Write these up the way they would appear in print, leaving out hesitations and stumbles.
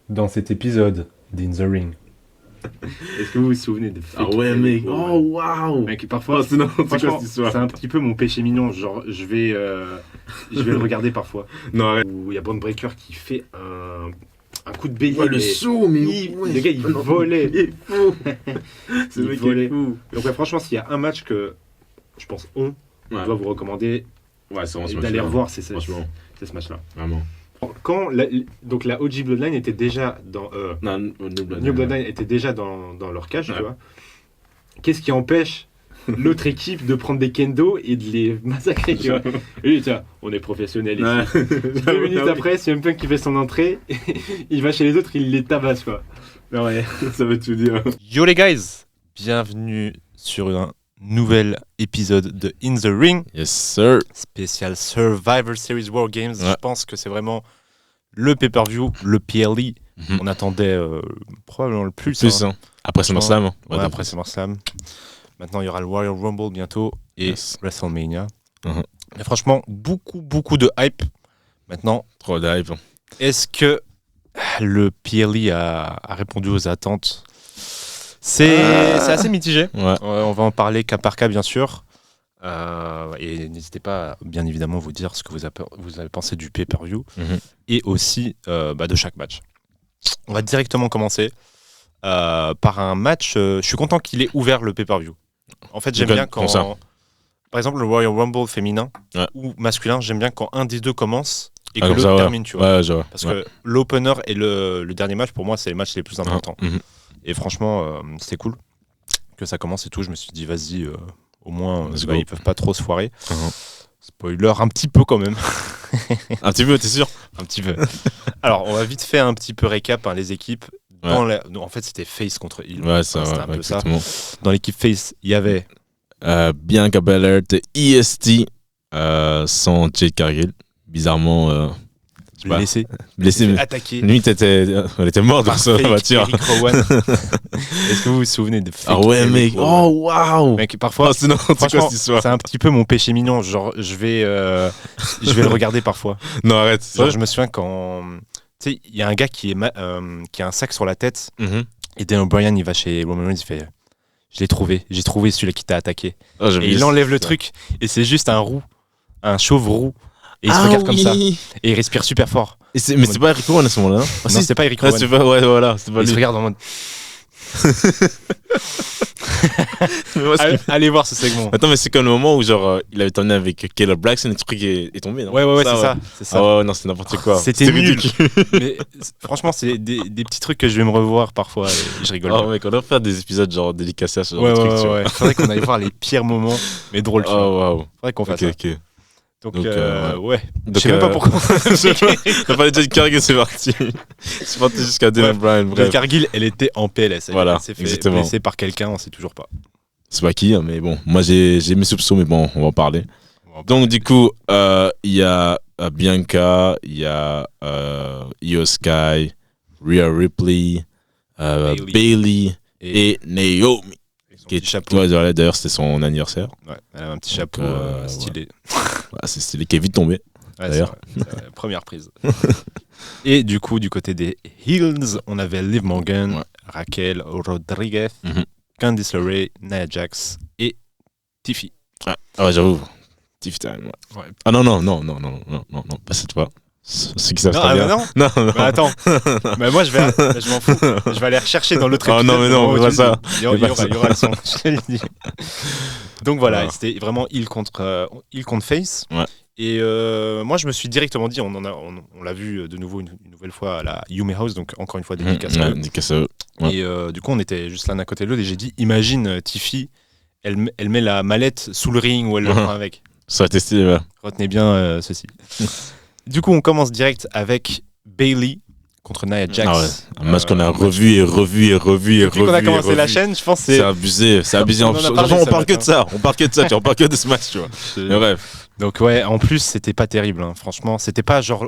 Dans cet épisode d'In the Ring. Est-ce que vous vous souvenez des Ah ouais, mec. Oh, waouh. Mec, parfois, c'est quoi franchement, cette histoire? c'est un petit peu mon péché mignon. Genre, je vais le regarder parfois. Non, arrête. Où il y a Bond Breaker qui fait un coup de bélier. Ouais, le mais saut, mais le gars, il volait. Il est fou. Il mec volait. est fou. Donc, ouais, franchement, s'il y a un match que je pense on doit vous recommander Ouais, c'est vraiment ce d'aller match-là. revoir, c'est ce Franchement, match-là. vraiment. Quand donc la OG Bloodline était déjà dans Non, New New Bloodline était déjà dans leur cage, Ouais. tu vois. Qu'est-ce qui empêche l'autre équipe de prendre des kendo et de les massacrer, tu vois? Et tiens, on est professionnels ici. Ouais. 2 minutes après, CM Punk qui fait son entrée, il va chez les autres, il les tabasse, quoi. Non, ouais. Ça veut tout dire. Yo les guys, bienvenue sur un nouvel épisode de In the Ring, Yes, sir. spécial Survivor Series War Games. Ouais. Je pense que c'est vraiment le pay-per-view, le PLE. On attendait probablement le plus. Plus, hein. hein. Après SummerSlam. hein. Ouais, après SummerSlam. Maintenant, il y aura le Royal Rumble bientôt et Yes. WrestleMania. Mhm. Mais franchement, beaucoup de hype. Maintenant, Trop de hype. est-ce que le PLE a répondu aux attentes? C'est assez mitigé. Ouais. On va en parler cas par cas, bien sûr. Et n'hésitez pas, bien évidemment, vous dire ce que vous avez pensé du pay-per-view Mhm. et aussi de chaque match. On va directement commencer par un match. Je suis content qu'il ait ouvert le pay-per-view. En fait, j'aime bien quand... comment ça Par exemple, le Royal Rumble féminin Ouais. ou masculin, j'aime bien quand un des deux commence et que Ah, comme l'autre ça, ouais. termine, tu vois. Ouais, je vois. Parce Ouais. que l'opener et le dernier match, pour moi, c'est les matchs les plus importants. Mhm. Et franchement, c'était cool que ça commence et tout. Je me suis dit, vas-y, au moins, Let's go. ils peuvent pas trop se foirer. Mhm. Spoiler, un petit peu quand même. Un petit peu, t'es sûr? Un petit peu. Alors, on va vite faire un petit peu récap, hein, les équipes. En fait, c'était Face contre Heel. Ouais, ça, C'était ouais, un peu exactement. ça. Dans l'équipe Face, il y avait... Bianca Belair de EST sans Jade Cargill. Bizarrement, bah, blessé. blessé. Fait Mais... attaqué. Limite, elle était morte dans par sa Fake voiture. Eric Rowan. Est-ce que vous vous souvenez de Fake Ah ouais, Eric mec. Rowan? Oh, waouh. Mec, parfois, Oh, c'est quoi franchement, cette histoire? c'est un petit peu mon péché mignon. Genre, je vais le regarder parfois. Non, arrête. Genre, je me souviens quand... Tu sais, il y a un gars qui a un sac sur la tête. Mhm. Et Daniel Bryan, il va chez Roman Reigns, il fait... Je l'ai trouvé. J'ai trouvé celui-là qui t'a attaqué. Oh, j'ai Et vu il ça. enlève le truc. Et c'est juste un chauve roux. Et il se regarde comme ça. Et il respire super fort. Mais c'est pas Eric Rowan à ce moment-là, non? Non, c'était pas Eric Ah, Rowan. c'est pas, ouais, voilà, c'est pas Il se lui. regarde en mode... Mais moi, Allez voir ce segment. Attends, mais c'est comme le moment où genre il avait tourné avec Caleb Blackson et le truc est tombé, non? Ouais, c'est ouais. ça. C'est ça. Ah ouais, non, c'est n'importe quoi. C'était nul. ridicule. Mais franchement, c'est des petits trucs que je vais me revoir parfois et je rigole. Oh mec, on doit faire des épisodes genre dédicacés à ce genre Ouais, de trucs, tu vois. ouais. Faudrait qu'on aille voir les pires moments, mais drôles. tu vois. Oh waouh. Faudrait qu'on fasse Ok, ça. ok. Donc, Donc, ouais. Je Donc, sais même pas pourquoi. T'as pas déjà de Cargill, c'est parti. C'est parti jusqu'à Daniel Bryan, Jade bref. Cargill, elle était en PLS. Voilà, Elle s'est fait exactement. blesser par quelqu'un, on sait toujours pas. C'est pas qui, hein, mais bon, moi j'ai mes soupçons, mais bon, on va en parler. Donc du coup, il y a Bianca, il y a Io Sky, Rhea Ripley, Bailey et Naomi. Qui est chapeau. Ouais, d'ailleurs, c'était son anniversaire. Ouais, elle a un petit chapeau stylé. Ouais, c'est stylé, qui est vite tombé. Ouais, D'ailleurs. c'est vrai. Première prise. Et du coup, du côté des Heels, on avait Liv Morgan, Ouais. Raquel Rodriguez, Mhm. Candice LeRae, Nia Jax et Tiffy. Ah ouais, j'avoue. Tiff time, ouais. Ouais. Ah non, pas cette fois. C'est qui ça Non, très bien. non. Non, non. Mais attends, mais moi je m'en fous. Je vais aller rechercher dans l'autre Oh, épisode. non, mais non, au moment où fais tu pas le ça. dis. Il y aura le son. Je te le dis. Donc voilà, Ah. c'était vraiment Heel contre Face. Ouais. Et moi je me suis directement dit, on l'a vu de nouveau une nouvelle fois à la Yume House, donc encore une fois dédicace. Ouais, dédicace à eux. Ouais. Et du coup on était juste l'un à côté de l'autre et j'ai dit, imagine Tiffy, elle met la mallette sous le ring où elle le prend avec. Ça a été stylé, ouais. Retenez bien ceci. Du coup, on commence direct avec Bailey contre Nia Jax. Ah ouais, un match qu'on a revu et revu et revu et Depuis qu'on a revu. commencé et la revu. chaîne, je pense que C'est abusé, c'est abusé. On en a parlé on ce parle que de matin. ça, tu vois, on parle que de ce match, tu vois. Mais bref. Donc ouais, en plus, c'était pas terrible, hein. Franchement. C'était pas genre...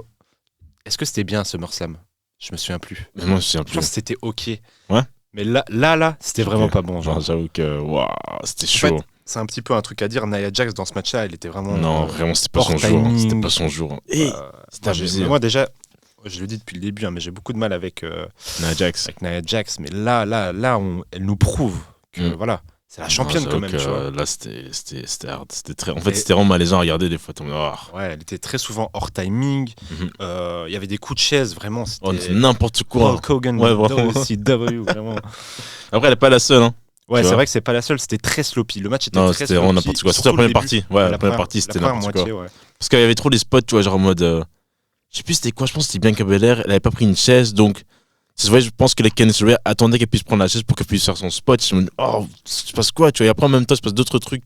Est-ce que c'était bien SummerSlam? Je me souviens plus. Mais moi, je sais Je plus. pense que c'était ok. Ouais. Mais là, c'était vraiment Ok. pas bon. Genre. Genre, j'avoue que, waouh, c'était En chaud. fait, c'est un petit peu un truc à dire. Nia Jax, dans ce match-là, elle était vraiment... Non, vraiment, c'était pas hors son jour. timing. C'était pas son jour. Euh, C'était abusé. moi, déjà, je le dis depuis le début, hein, mais j'ai beaucoup de mal avec Nia Jax. Mais là, elle nous prouve que voilà, c'est la championne quand même. Tu vois. Là, c'était hard. En fait, c'était vraiment malaisant à regarder des fois. Ouais, elle était très souvent hors timing. Il y avait des coups de chaise, vraiment. C'était n'importe quoi. Hulk Hogan, ouais, vraiment. WCW, vraiment. Après, elle n'est pas la seule. Hein. Ouais, c'est vrai que c'est pas la seule. C'était très sloppy. Le match était très sloppy. C'était vraiment n'importe quoi. Surtout la première partie. Ouais, la première partie, c'était n'importe quoi. Ouais. Parce qu'il y avait trop des spots, tu vois, genre en mode. Je sais plus c'était quoi. Je pense que c'était Bianca Belair. Elle avait pas pris une chaise, donc. C'est vrai, je pense que les Candice LeRae attendaient qu'elle puisse prendre la chaise pour qu'elle puisse faire son spot. Je me dis, oh, il se passe quoi, tu vois. Et après, en même temps, il se passe d'autres trucs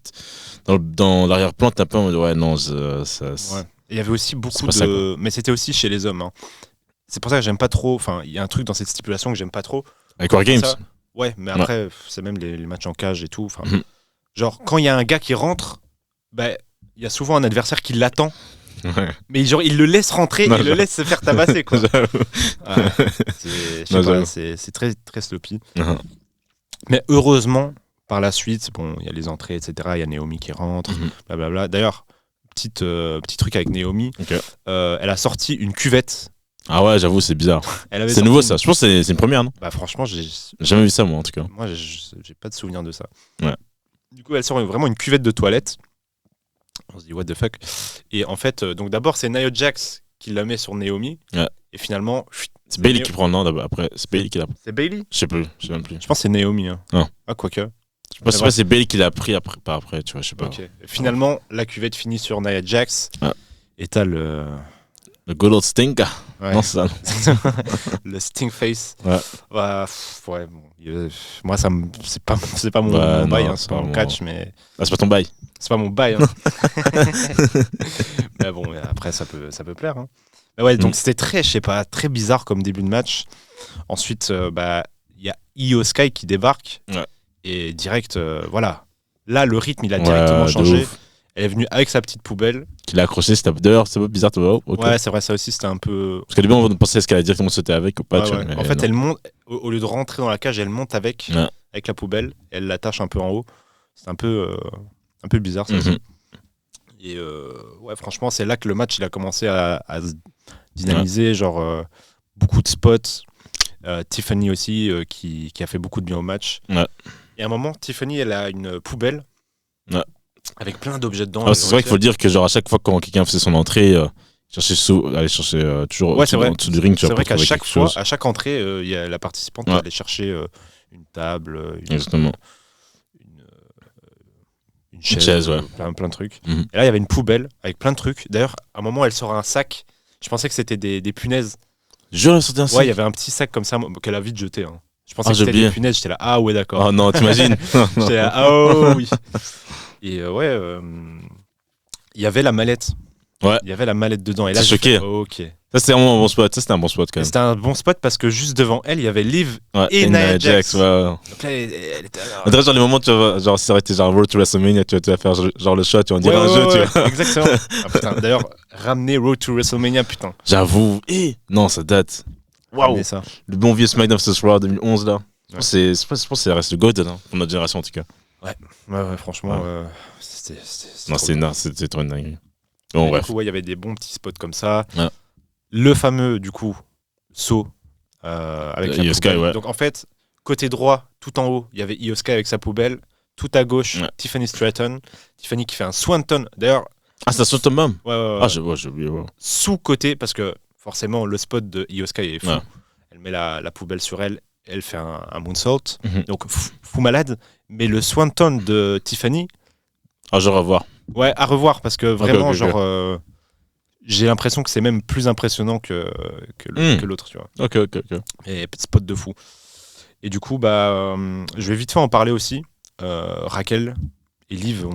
dans l'arrière-plan. T'as pas, ouais, non, ça. Ouais. Il y avait aussi beaucoup de. Mais c'était aussi chez les hommes. Hein. C'est pour ça que j'aime pas trop. Enfin, il y a un truc dans cette stipulation que j'aime pas trop. Avec War Games. Ouais, mais après, c'est même les matchs en cage et tout. Genre, quand il y a un gars qui rentre, bah, il y a souvent un adversaire qui l'attend. Ouais. Mais genre, il le laisse rentrer, il le laisse se faire tabasser, quoi. C'est très, très sloppy. Mais heureusement, par la suite, bon, il y a les entrées, etc. Il y a Naomi qui rentre, blablabla. D'ailleurs, petit truc avec Naomi, elle a sorti une cuvette. Ah ouais, j'avoue, c'est bizarre. C'est nouveau ça. Je pense que c'est une première, non? Bah franchement, j'ai jamais vu ça moi en tout cas. Moi, j'ai pas de souvenir de ça. Ouais. Du coup, elle sort vraiment une cuvette de toilette. On se dit what the fuck. Et en fait, donc d'abord c'est Nia Jax qui la met sur Naomi. Ouais. Et finalement, c'est Bayley qui prend, non? Après, c'est Bayley qui l'a. C'est Bayley? Je sais plus, je sais même plus. Je pense que c'est Naomi. Hein. Non. Ah quoique. Je pense que c'est Bayley qui l'a pris après, pas après, tu vois, je sais pas. Okay. Finalement, la cuvette finit sur Nia Jax. Et t'as le good old Sting. Ouais. Non, c'est ça. Le Sting Face. Ouais. Ouais, bon, moi, c'est pas mon bail, hein, c'est pas mon catch, mais. Ah, c'est pas ton bail. C'est pas mon bail. Hein. Mais bon, après, ça peut plaire. Hein. Mais ouais, donc c'était très bizarre comme début de match. Ensuite, il y a Io Sky qui débarque. Ouais. Et direct, voilà. Là, le rythme, il a directement changé. Elle est venue avec sa petite poubelle. Qu'il a accroché, d'ailleurs, c'est un peu bizarre, tu vois. Okay. Ouais, c'est vrai, ça aussi, c'était un peu. Parce qu'au début, on pensait est-ce qu'elle allait directement sauter avec ou pas. Ouais. En fait, elle monte, au lieu de rentrer dans la cage, elle monte avec la poubelle, et elle l'attache un peu en haut. C'est un peu bizarre, ça aussi. Et ouais, franchement, c'est là que le match il a commencé à se dynamiser. Genre, beaucoup de spots. Tiffany aussi, qui a fait beaucoup de bien au match. Ouais. Et à un moment, Tiffany, elle a une poubelle. Ouais. Avec plein d'objets dedans. C'est vrai qu'il faut dire que genre à chaque fois quand quelqu'un faisait son entrée, aller chercher toujours en dessous du ring. C'est vrai qu'à chaque fois, à chaque entrée, il y a la participante qui allait chercher une table, une chaise, plein de trucs. Et là, il y avait une poubelle avec plein de trucs. D'ailleurs, à un moment, elle sort un sac. Je pensais que c'était des punaises. Elle sortait un sac. Ouais, il y avait un petit sac comme ça qu'elle a vite jeté. Hein. Je pensais que c'était des punaises. J'étais là, ah ouais, d'accord. Oh non, t'imagines. J'étais là, ah oh, oui. Et il y avait la mallette. Ouais. Il y avait la mallette dedans. Et là, j'ai choqué. Ok. Ça, c'était vraiment un bon spot. Ça, c'était un bon spot quand même. C'était un bon spot parce que juste devant elle, il y avait Liv et Nia Jax. Ouais. Donc là, elle était là. Genre, les moments, tu vois, genre, si ça aurait été genre Road to WrestleMania, tu vas faire genre le shot, tu vas en dire un jeu, tu vois. Exactement. Putain, d'ailleurs, ramener Road to WrestleMania, putain. J'avoue. Non, ça date. Waouh. Le bon vieux SmackDown vs Raw 2011, là. Ouais. Je pense que ça reste le GOAT, hein, pour notre génération en tout cas. Ouais, franchement, c'était trop une dinguerie. Bon, bref. Du coup, il y avait des bons petits spots comme ça. Ouais. Le fameux, du coup, saut avec la Io Sky, ouais. Donc en fait, côté droit, tout en haut, il y avait Io Sky avec sa poubelle. Tout à gauche, Tiffany Stratton. Tiffany qui fait un swanton. D'ailleurs. Ah, c'est un swanton même. Ouais. Ah, j'ai oublié. Ouais. Sous-côté, parce que forcément, le spot de Io Sky est fou. Ouais. Elle met la poubelle sur elle. Elle fait un moonsault. Donc, fou malade. Mais le swanton de Tiffany. Ah, je vais revoir. Ouais, à revoir, parce que vraiment, j'ai l'impression que c'est même plus impressionnant que l'autre, tu vois. Ok. Et spot de fou. Et du coup, je vais vite fait en parler aussi. Raquel et Liv,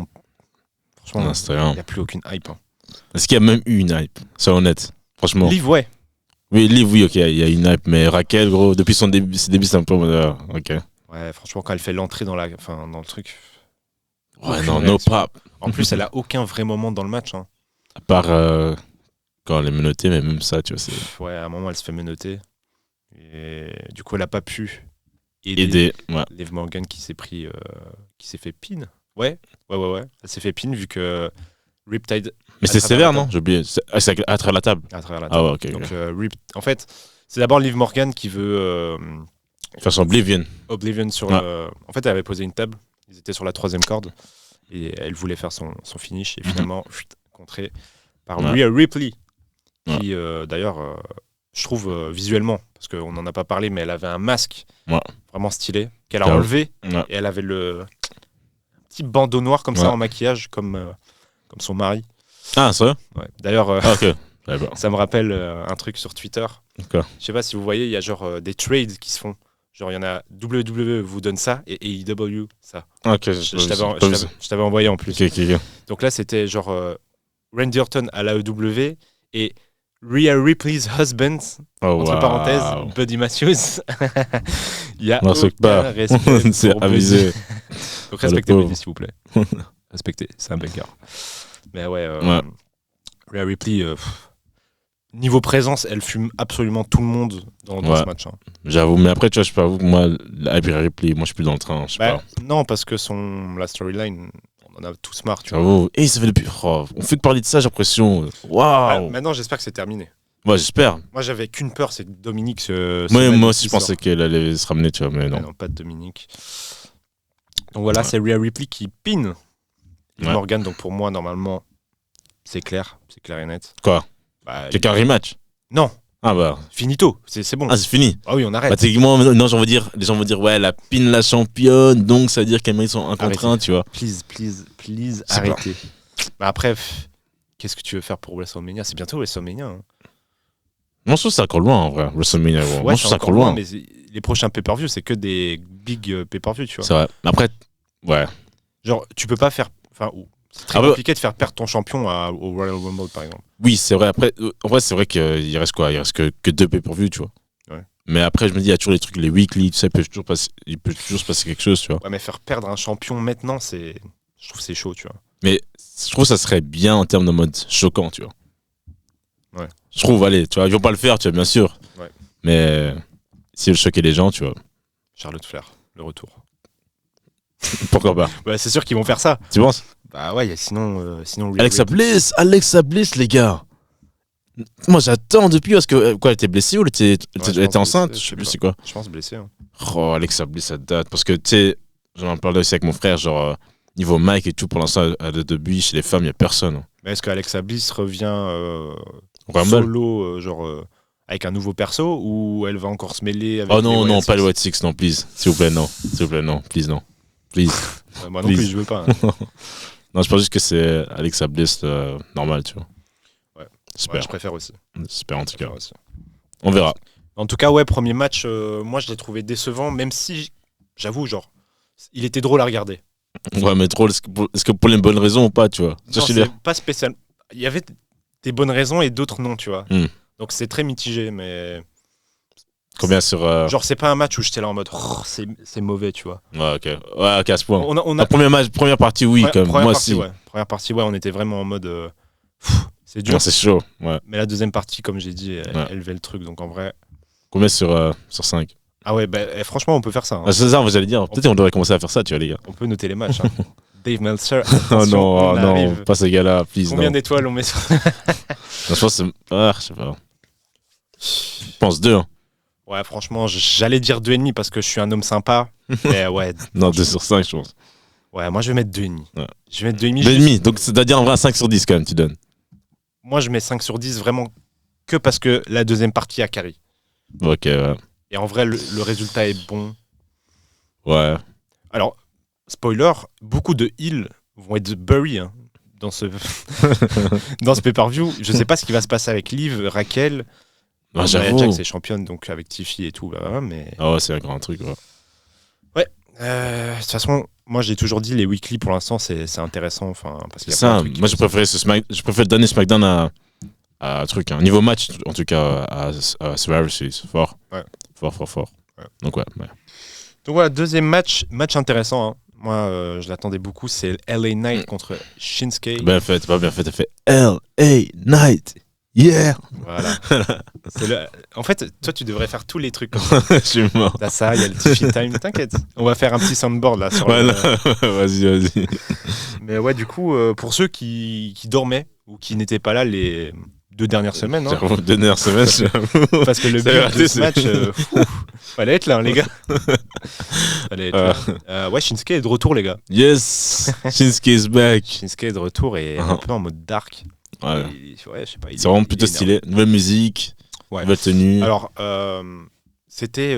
franchement, il n'y a plus aucune hype. Hein. Est-ce qu'il y a même eu une hype? Sois honnête, franchement. Liv, ouais. Oui, Liv, oui, ok, il y a une hype, mais Raquel, gros, depuis ses débuts, c'est un peu... ok. Ouais, franchement, quand elle fait l'entrée dans le truc... Ouais, no pop. En plus, elle a aucun vrai moment dans le match. Hein. À part quand elle est menottée, mais même ça, tu vois, c'est... Ouais, à un moment, elle se fait menotter. Et du coup, elle n'a pas pu aider Liv Morgan qui s'est fait pin. Ouais. Elle s'est fait pin vu que Riptide Mais c'est sévère, non? J'ai oublié. C'est à travers la table. À travers la table. Ah ouais, ok. Donc, en fait, c'est d'abord Liv Morgan qui veut faire son Oblivion. sur. En fait, elle avait posé une table. Ils étaient sur la 3e corde et elle voulait faire son finish et finalement contré par Rhea Ripley, qui d'ailleurs, je trouve visuellement, parce qu'on n'en a pas parlé, mais elle avait un masque vraiment stylé qu'elle a enlevé et elle avait le petit bandeau noir comme ça en maquillage, comme son mari. Ah, c'est vrai? Ouais. D'ailleurs, ok. Ça me rappelle un truc sur Twitter. Okay. Je sais pas si vous voyez, il y a genre des trades qui se font. Genre, il y en a WWE vous donne ça et AEW ça. Ok, je t'avais envoyé en plus. Okay. Donc là, c'était genre Randy Orton à l'AEW et Rhea Ripley's husband, entre parenthèses, Buddy Matthews. Il y a aucun respect. C'est avisé. Donc respectez Buddy, s'il vous plaît. Respectez, c'est un banger. Mais Rhea Ripley, niveau présence, elle fume absolument tout le monde dans ce match. Hein. J'avoue, mais après, tu vois, je peux avouer que moi, Rhea Ripley, moi, je suis plus dans le train. Je sais pas. Non, parce que la storyline, on en a tous marre. J'avoue. Et ça fait depuis. Oh, on fait que parler de ça, j'ai l'impression. Waouh! Maintenant, j'espère que c'est terminé. Ouais, j'espère. Moi, j'avais qu'une peur, c'est que Dominique moi aussi, je pensais qu'elle allait se ramener, tu vois, mais non. Non, pas de Dominique. Donc voilà, c'est Rhea Ripley qui pin Morgan. Donc pour moi, normalement, c'est clair et net. Quoi? Quelqu'un rematch? Non. Ah bah. Finito, c'est bon. Ah, c'est fini. Ah oui, on arrête. Bah, techniquement, non, les gens vont dire, ouais, elle a pin la championne, donc ça veut dire qu'elle mérite son 1 contre 1, tu vois. Please, arrêtez. Bah après, qu'est-ce que tu veux faire pour WrestleMania? C'est bientôt WrestleMania. Hein. Moi, je trouve que c'est encore loin, en vrai, WrestleMania. Ouais, moi, je trouve ça encore loin. Mais les prochains pay-per-view, c'est que des big pay-per-view, tu vois. C'est vrai. Après, ouais. Genre, tu peux pas faire. Enfin, c'est très compliqué de faire perdre ton champion au Royal Rumble, par exemple. Oui, c'est vrai. Après, en vrai, c'est vrai qu'il reste quoi? Il reste que 2 pay-per-view, tu vois. Ouais. Mais après, je me dis, il y a toujours les trucs, les weekly, tu sais, il peut toujours se passer quelque chose, tu vois. Ouais, mais faire perdre un champion maintenant, je trouve que c'est chaud, tu vois. Mais je trouve que ça serait bien en termes de mode choquant, tu vois. Ouais. Je trouve, allez, tu vois, ils vont pas le faire, tu vois, bien sûr. Ouais. Mais s'ils veulent choquer les gens, tu vois. Charlotte Flair, le retour. Pourquoi pas? Ouais, c'est sûr qu'ils vont faire ça. Tu penses? Bah ouais, sinon Alexa Bliss, les gars. Moi, j'attends depuis parce que quoi, elle était blessée ou elle était enceinte? Je sais plus c'est quoi. Je pense blessée. Hein. Oh, Alexa Bliss, ça date parce que tu sais, j'en parlais aussi avec mon frère, genre niveau Mike et tout, pour l'instant, à début chez les femmes, il y a personne. Hein. Mais est-ce qu'Alexa Bliss revient solo, avec un nouveau perso, ou elle va encore se mêler avec non, pas le White Six, non, please. S'il vous plaît, non. Please, non. Please. Moi non plus, je veux pas. Hein. Non, je pense juste que c'est Alexa Bliss normal, tu vois. Ouais. J'espère. Ouais, je préfère aussi. J'espère en tout cas. Aussi. On verra. En tout cas, ouais, premier match, moi je l'ai trouvé décevant, même si, j'avoue, genre, il était drôle à regarder. Ouais, mais drôle, est-ce que pour les bonnes raisons ou pas, tu vois? Non, c'est pas spécial. Il y avait des bonnes raisons et d'autres non, tu vois. Donc c'est très mitigé, mais... Combien sur... Genre, c'est pas un match où j'étais là en mode, c'est mauvais, tu vois. Ouais, ok, à ce point. Première partie, oui, comme moi aussi. Ouais. Première partie, ouais, on était vraiment en mode... c'est dur. Non, c'est chaud, ouais. Mais la deuxième partie, comme j'ai dit, elle levait le truc, donc en vrai... Combien sur 5? Ah ouais, franchement, on peut faire ça. Hein. C'est ça, vous allez dire. Peut-être qu'on devrait commencer à faire ça, tu vois, les gars. On peut noter les matchs. Hein. Dave Meltzer. Oh non, pas ces gars-là, please. Combien d'étoiles on met sur... Je pense que je sais pas. Je pense 2. Hein. Ouais, franchement, j'allais dire 2,5 parce que je suis un homme sympa. Mais ouais. Non, 2 sur 5, je pense. Ouais, moi je vais mettre 2,5. Ouais. Je vais mettre 2,5. 2,5, donc c'est-à-dire en vrai 5 sur 10 quand même, tu donnes. Moi je mets 5 sur 10 vraiment que parce que la deuxième partie a carry. Ok, ouais. Et en vrai, le résultat est bon. Ouais. Alors, spoiler, beaucoup de heals vont être bury hein, dans ce pay-per-view. Je sais pas ce qui va se passer avec Liv, Raquel. Ah, j'avoue. Jack, c'est championne, donc avec Tiffy et tout. Là, mais... Ah ouais, c'est un grand truc. Ouais. Ouais. De toute façon, moi j'ai toujours dit les weekly pour l'instant, c'est intéressant. Parce qu'il y a ça, moi je préfère donner SmackDown à un truc. Hein. Niveau match, en tout cas, à Survivor Series. Fort. Ouais. Fort. Ouais. Donc voilà, deuxième match intéressant. Hein. Moi, je l'attendais beaucoup. C'est LA Knight contre Shinsuke. Bien fait, pas bien fait. T'as fait LA Knight. Yeah. Voilà. En fait, toi, tu devrais faire tous les trucs comme ça. Je suis mort. T'as ça, il y a le Tiffy Time. T'inquiète. On va faire un petit soundboard là. Vas-y. Mais ouais, du coup, pour ceux qui dormaient ou qui n'était pas là les 2 dernières semaines. Hein. 2 dernières semaines, Parce que le but de ce match, fallait être là, les gars. Fallait être là. Ouais, Shinsuke est de retour, les gars. Yes, Shinsuke is back. Shinsuke est de retour et un peu en mode dark. Ouais. Ouais, je sais pas. C'est vraiment plutôt stylé. Nouvelle musique, nouvelle tenue. Alors, c'était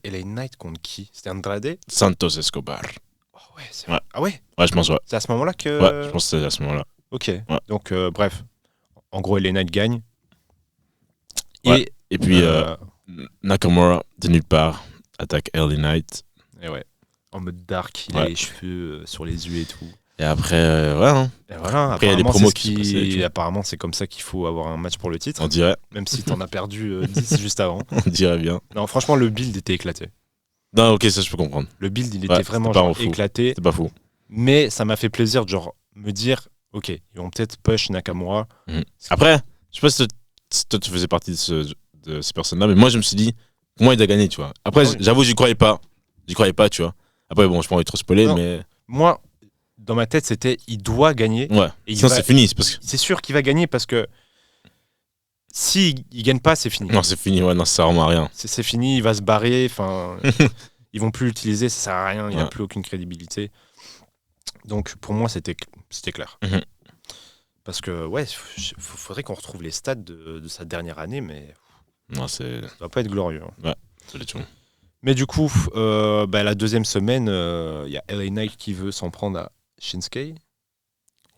LA Knight contre qui? C'était Andrade? Santos Escobar. Oh, ouais, c'est vrai. Ah ouais? Ouais, je pense, ouais. C'est à ce moment-là que. Ouais, je pense que c'est à ce moment-là. Ok. Ouais. Donc, bref. En gros, LA Knight gagne. Ouais. Et puis, Nakamura, de nulle part, attaque LA Knight. Et ouais. En mode dark, il a les cheveux sur les yeux et tout. Et après, ouais. Hein. Et voilà, après, il y a les promos qui apparemment, c'est comme ça qu'il faut avoir un match pour le titre. On dirait. Même si t'en as perdu 10 juste avant. On dirait bien. Non, franchement, le build était éclaté. Non, ok, ça je peux comprendre. Le build, il était vraiment éclaté. C'est pas fou. Mais ça m'a fait plaisir de genre me dire, ok, ils vont peut-être push Nakamura. Après, je sais pas si toi tu faisais partie de ces personnes-là, mais moi je me suis dit, pour moi il a gagné, tu vois. Après, j'avoue, j'y croyais pas. J'y croyais pas, tu vois. Après, bon, je pas envie de trop spoiler, mais. Moi, dans ma tête, c'était, il doit gagner. Ouais. Et sinon, c'est fini. C'est sûr qu'il va gagner parce que s'il gagne pas, c'est fini. Non, c'est fini, ouais, non, ça sert vraiment à rien. C'est fini, il va se barrer, enfin, ils vont plus l'utiliser, ça sert à rien, il n'y a plus aucune crédibilité. Donc pour moi, c'était clair. Parce que, ouais, faudrait qu'on retrouve les stats de sa dernière année, mais non, ça va pas être glorieux. Hein. Ouais, c'est le tout. Mais du coup, la deuxième semaine, il y a LA Knight qui veut s'en prendre à Shinsuke.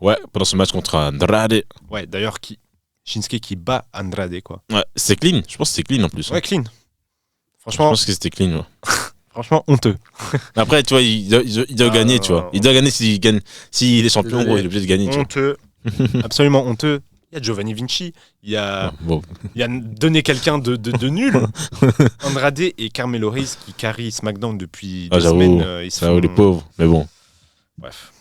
Ouais, pendant ce match contre Andrade. Ouais, d'ailleurs, Shinsuke qui bat Andrade, quoi. Ouais, c'est clean. Je pense que c'est clean en plus. Ouais, clean. Franchement. Je pense que c'était clean. Ouais. Franchement, honteux. Après, tu vois, il doit gagner, tu vois. Il doit gagner s'il gagne. S'il est champion, gros, il est obligé de gagner. Honteux. Absolument honteux. Il y a Giovanni Vinci. Il y a donné quelqu'un de nul. Andrade et Carmelo Hayes qui carry SmackDown depuis 2 semaines. Ils sont les pauvres, mais bon. Bref.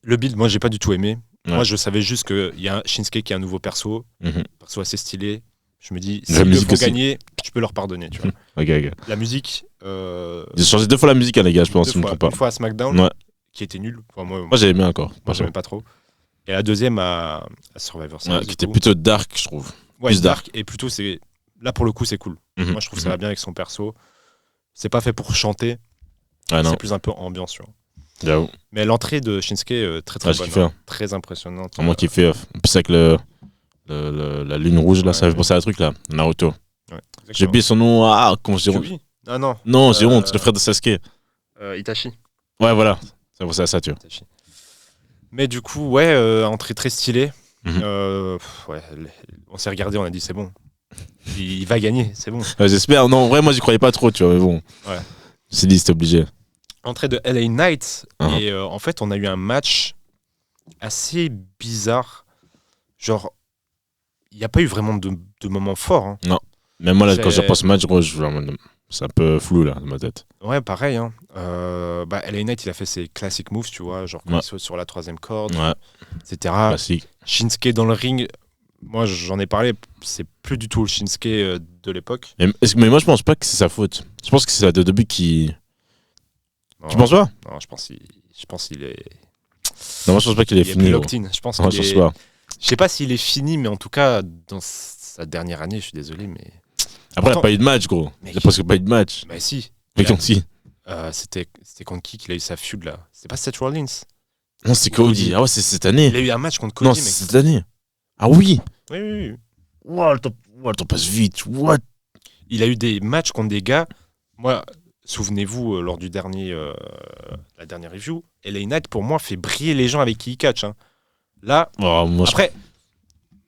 Le build, moi, j'ai pas du tout aimé. Ouais. Moi, je savais juste qu'il y a Shinsuke qui est un nouveau perso. Perso assez stylé. Je me dis, s'ils le font gagner, je peux leur pardonner. Tu vois. Okay. La musique. Ils ont changé 2 fois la musique, hein, les gars, je pense, si je me trompe pas. Une fois à SmackDown, qui était nul. Enfin, moi j'ai aimé encore. Moi, j'aimais pas trop. Et la deuxième à Survivor Series. Qui était plutôt dark, je trouve. Ouais, plus dark. Et plutôt, là, pour le coup, c'est cool. Moi, je trouve que ça va bien avec son perso. C'est pas fait pour chanter. C'est plus un peu ambiance, tu vois. J'avoue. Mais l'entrée de Shinsuke, très bonne. Hein. Très impressionnante. Moi qui fait. En plus, avec la lune rouge, là, ça fait penser à un truc, là. Naruto. Ouais, j'ai oublié son nom. Ah, comment je dis? Ah non. Non, j'ai honte, c'est le frère de Sasuke. Itachi. Ouais, voilà. Ça pensait à ça, tu vois. Itachi. Mais du coup, entrée très stylée. On s'est regardé, on a dit c'est bon. Il va gagner, c'est bon. J'espère. Non, en vrai, moi, j'y croyais pas trop, tu vois, mais bon. Ouais. Je me suis dit, c'était obligé. Entrée de LA Knight. Et en fait, on a eu un match assez bizarre. Genre, il n'y a pas eu vraiment de moments forts. Hein. Non. Même moi, là, quand je repense au match, gros, c'est un peu flou, là, dans ma tête. Ouais, pareil. Hein. LA Knight, il a fait ses classic moves, tu vois, genre quand il saute sur la 3e corde, etc. Classique. Shinsuke dans le ring, moi, j'en ai parlé, c'est plus du tout le Shinsuke de l'époque. Mais moi, je pense pas que c'est sa faute. Je pense que c'est de début qui... Tu penses pas? Non, je pense qu'il est... Non, moi, je pense pas qu'il est fini. Je pense qu'il est... Je sais pas s'il est fini, mais en tout cas, dans sa dernière année, je suis désolé, mais... Après, il n'a pas eu de match, gros. Il n'a presque pas eu de match. Mais si. Mais contre qui? C'était contre qui qu'il a eu sa feud, là? C'était pas Seth Rollins? Non, c'est Cody. Ah ouais, c'est cette année. Il a eu un match contre Cody, non, c'est cette année. Ah oui? Oui. Wow, le temps passe vite. What? Il a eu des matchs contre des gars... Moi... Souvenez-vous, lors du la dernière review, LA Knight, pour moi, fait briller les gens avec qui il catch. Hein. Là, après,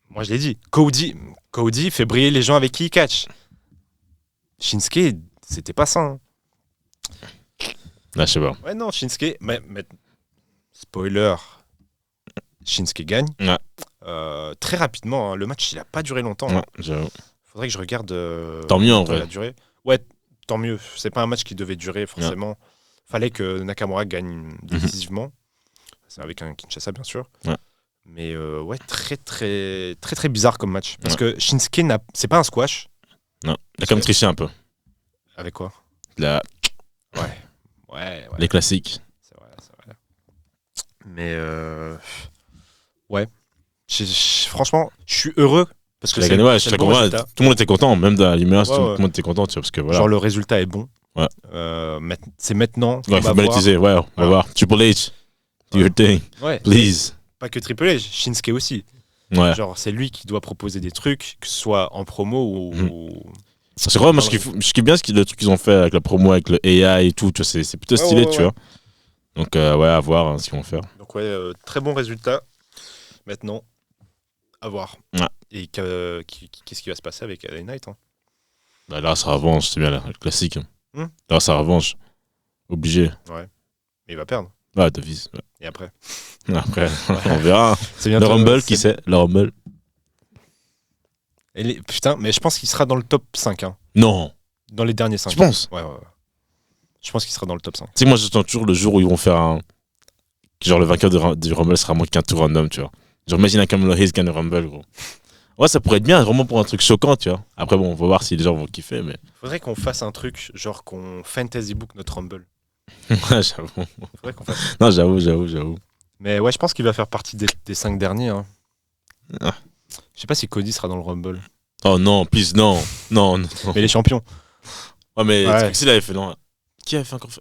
moi je l'ai dit, Cody fait briller les gens avec qui il catch. Shinsuke, c'était pas ça. Hein. Là, je sais pas. Ouais, non, Shinsuke, mais spoiler, Shinsuke gagne. Ouais. Très rapidement, hein. Le match, il a pas duré longtemps. Ouais, j'avoue. Faudrait que je regarde. Tant mieux, en vrai. La durée. Ouais. Tant mieux, c'est pas un match qui devait durer forcément. Fallait que Nakamura gagne décisivement. C'est avec un Kinshasa bien sûr. Ouais. Mais très bizarre comme match. Parce que Shinsuke, c'est pas un squash. Non, il a quand même triché un peu. Avec quoi? Ouais. Les classiques. C'est vrai. Mais Franchement, je suis heureux parce que je suis content. Tout le monde était content, même dans l'humeur, tout le monde était content, tu vois, parce que voilà. Genre le résultat est bon. Ouais. C'est maintenant. Il faut monétiser, on va voir. Triple H, do your thing, please. Pas que Triple H, Shinsuke aussi. Ouais. Genre, c'est lui qui doit proposer des trucs, que ce soit en promo ou. C'est vrai, moi, je kiffe bien le truc qu'ils ont fait avec la promo, avec le AI et tout, tu vois, c'est plutôt stylé, tu vois. Donc, à voir hein, ce qu'ils vont faire. Donc, très bon résultat. Maintenant, à voir. Ouais. Et qu'est-ce qui va se passer avec LA Knight hein. Bah, là, ça revanche, c'est bien, le classique. Là, ça revanche. Obligé. Ouais. Mais il va perdre. Ouais, d'office. Ouais. Et après On verra. Le Rumble, qui sait le Rumble. Putain, mais je pense qu'il sera dans le top 5. Hein. Non. Dans les derniers 5. Tu penses? Ouais. Je pense qu'il sera dans le top 5. Tu sais, moi, j'attends toujours le jour où ils vont faire genre, le vainqueur du Rumble sera moins qu'un tour random, tu vois. Genre, imagine un Kamala Hayes gagne le Rumble, gros. Ouais, ça pourrait être bien, vraiment pour un truc choquant, tu vois. Après, bon, on va voir si les gens vont kiffer, mais. Faudrait qu'on fasse un truc, genre qu'on fantasy book notre Rumble. Ouais, j'avoue. Faudrait qu'on fasse. Non, j'avoue. Mais ouais, je pense qu'il va faire partie des 5 derniers. Hein. Ah. Je sais pas si Cody sera dans le Rumble. Oh non, please, non. Mais les champions. Ouais, mais s'il avait fait, non. Qui avait fait encore ça?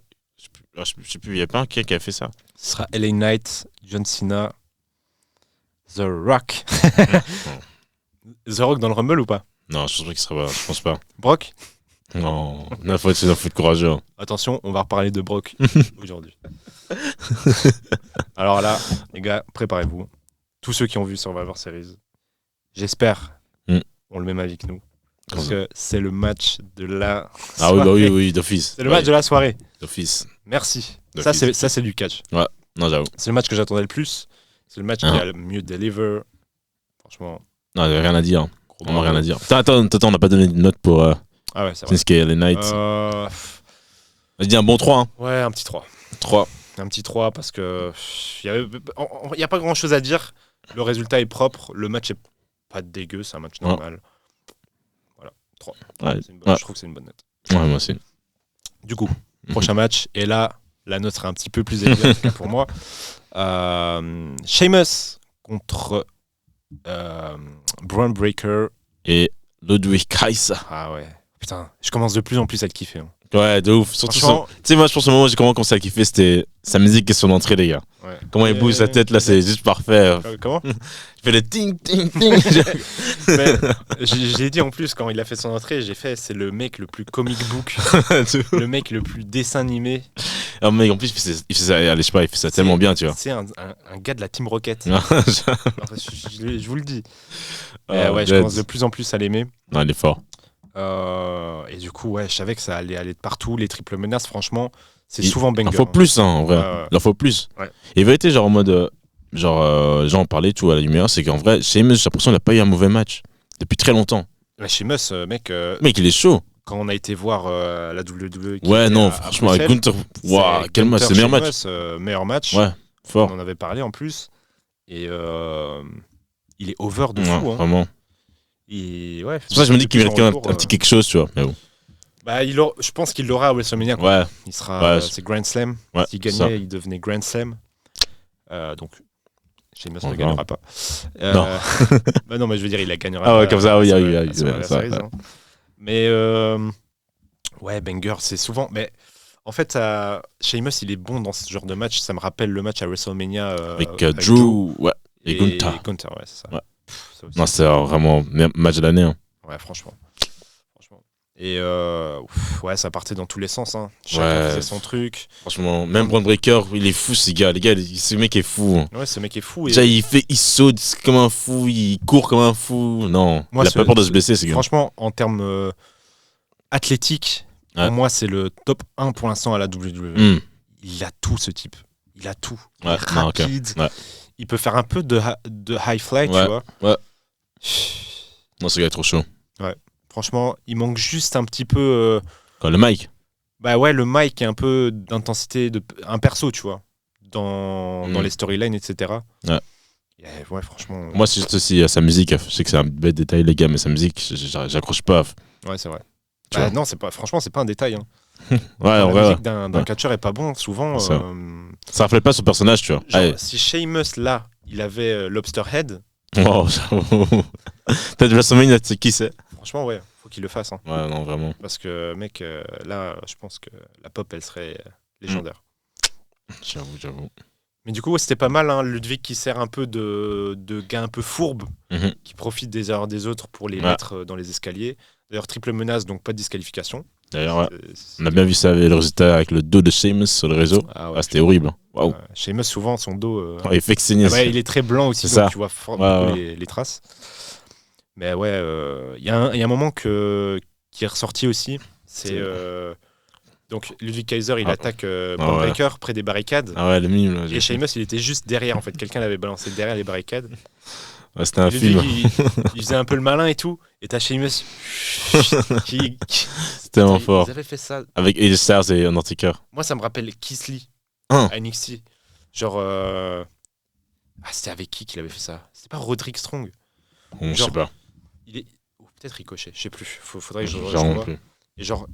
Je sais plus, il y a pas un qui avait fait ça. Ce sera LA Knight, John Cena, The Rock. The Rock dans le Rumble ou pas? Non, je pense pas qu'il sera pas. Je pense pas. Brock? Non, il faut être courageux. Attention, on va reparler de Brock aujourd'hui. Alors là, les gars, préparez-vous. Tous ceux qui ont vu Survivor Series, j'espère, ont le même avis que nous. Parce que c'est le match de la soirée. Ah oui, d'office. C'est le match de la soirée. D'office. Merci. Ça, c'est du catch. Ouais, non, j'avoue. C'est le match que j'attendais le plus. C'est le match qui a le mieux deliver. Franchement. Non, il n'y a rien à dire. Vraiment rien à dire. Attends, on n'a pas donné de note pour ah ouais, c'est vrai. Shinsuke LA Knight. Vas-y, dis un bon 3. Hein. Ouais, un petit 3. 3. Un petit 3 parce que il n'y a pas grand chose à dire. Le résultat est propre. Le match est pas dégueu. C'est un match normal. Voilà, 3. Ouais. Je trouve que c'est une bonne note. Ouais, moi aussi. Du coup, prochain match. Et là, la note sera un petit peu plus élevée pour moi. Sheamus contre Braun Breaker et Ludwig Kaiser. Ah ouais. Putain, je commence de plus en plus à le kiffer. Hein. Ouais, de ouf. Surtout tu sais, moi, je pense au moment où j'ai commencé à kiffer, c'était sa musique et son entrée, les gars. Ouais. Comment il bouge sa tête, là, c'est juste parfait. Comment? Il fait le ting, ting, ting. Je l'ai dit en plus, quand il a fait son entrée, c'est le mec le plus comic book, le mec le plus dessin animé. Ah, mais en plus, il fait ça, allez, je sais pas, il fait ça tellement bien, tu vois. C'est un gars de la Team Rocket. Je vous le dis. Ouais, je commence de plus en plus à l'aimer. Non, il est fort. Et du coup, ouais, je savais que ça allait aller de partout. Les triples menaces, franchement, c'est souvent banger. Il en faut plus, hein, en vrai. Il en faut plus. Ouais. Et vérité, genre en mode. J'en parlais, tu vois, à la lumière, c'est qu'en vrai, Sheamus, j'ai l'impression qu'il n'a pas eu un mauvais match depuis très longtemps. Sheamus, mec. Mec, il est chaud. Quand on a été voir la WWE. Ouais, non, franchement, avec Gunther. Waouh, quel match, c'est le meilleur match. Meilleur match. Ouais, fort. On en avait parlé en plus. Et il est over de fou. Hein. Vraiment. Et ouais, c'est pour ça que je me dis qu'il mérite un petit quelque chose, tu vois. Mais bon. Bah, je pense qu'il l'aura à WrestleMania. Quoi. Ouais. Il sera. C'est Grand Slam. Ouais, s'il gagnait, il devenait Grand Slam. Donc, Sheamus ne gagnera pas. Non. Bah non, mais je veux dire, il la gagnera. Ah ouais, comme ça, oui. Mais ouais, banger, c'est souvent. Mais en fait, Sheamus, il est bon dans ce genre de match. Ça me rappelle le match à WrestleMania avec Drew, ouais, et Gunther. Ouais, c'est ça. Ouais. Non, c'est vraiment match de l'année. Hein. Ouais, franchement. Et ouais, ça partait dans tous les sens. Hein. Chacun faisait son truc. Franchement, même Braun Breaker, il est fou, ces gars. Les gars, ce mec est fou. Ouais, ce mec est fou. Déjà, il saute comme un fou, il court comme un fou. Non, il a pas peur de se blesser, ces gars. Franchement, en termes athlétiques, pour moi, c'est le top 1 pour l'instant à la WWE. Il a tout, ce type. Il a tout. Il est rapide. Ouais. Il peut faire un peu de high fly, tu vois. Ouais. Non, ce gars est trop chaud. Ouais. Franchement, il manque juste un petit peu. Le mic. Bah ouais, le mic et un peu d'intensité, un perso, tu vois, dans les storylines, etc. Ouais. Ouais, franchement. Moi, c'est juste aussi sa musique. Je sais que c'est un bête détail, les gars, mais sa musique, j'accroche pas. Ouais, c'est vrai. Non, franchement, c'est pas un détail. Hein. Ouais, la musique d'un catcheur est pas bon, souvent. Ça reflète pas son personnage, tu vois. Genre, si Sheamus, là, il avait Lobster Head. Oh, j'avoue. T'as de WrestleMania, tu sais qui c'est? Franchement, ouais, faut qu'il le fasse. Hein. Ouais, non, vraiment. Parce que, mec, là, je pense que la pop, elle serait légendaire. J'avoue. Mais du coup, ouais, c'était pas mal, hein, Ludwig qui sert un peu de gars un peu fourbe, qui profite des erreurs des autres pour les mettre dans les escaliers. D'ailleurs, triple menace, donc pas de disqualification. D'ailleurs, ouais. On a bien vu ça avec le résultat avec le dos de Sheamus sur le réseau. Ah ouais, c'était horrible. Waouh. Sheamus, souvent, son dos. Il fait que saigner. Il est très blanc aussi, donc tu vois beaucoup les traces. Mais ouais, il y a un moment qui est ressorti aussi. C'est. Donc, Ludwig Kaiser, il attaque Braun Breaker près des barricades. Ah ouais, le mime. Là, et Sheamus, il était juste derrière, en fait. Quelqu'un l'avait balancé derrière les barricades. Ouais, c'était un film. Il faisait un peu le malin et tout. Et t'as Sheamus qui... C'était tellement fort. Ils avaient fait ça. Avec AJ Styles et Undertaker. Moi, ça me rappelle Keith Lee à NXT. Genre... c'était avec qui qu'il avait fait ça? C'était pas Roderick Strong? Je sais pas. Il est... Peut-être Ricochet, je sais plus. Faudrait que je revoie. Et genre...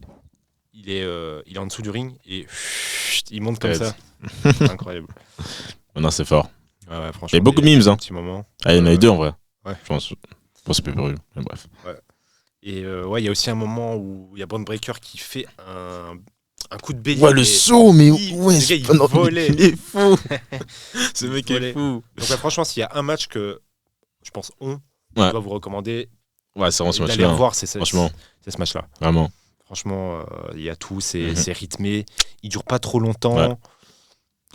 Il est en dessous du ring et il monte comme ça. Incroyable. Non, c'est fort. Ouais, franchement. Il y a beaucoup de memes. Hein. Il y en a eu 2 en vrai. Ouais. Je pense. Pour ce pay-per-view. Mais bref. Ouais. Et il y a aussi un moment où il y a Braun Breaker qui fait un coup de bélier. Ouais, le saut, mais ouais, il volait. Il est fou. Ce mec est fou. Donc, franchement, s'il y a un match que je pense on doit vous recommander, ouais, c'est vraiment ce match-là. D'aller revoir, c'est ce match-là. Vraiment. Franchement, il y a tout, c'est rythmé, il dure pas trop longtemps. Ouais.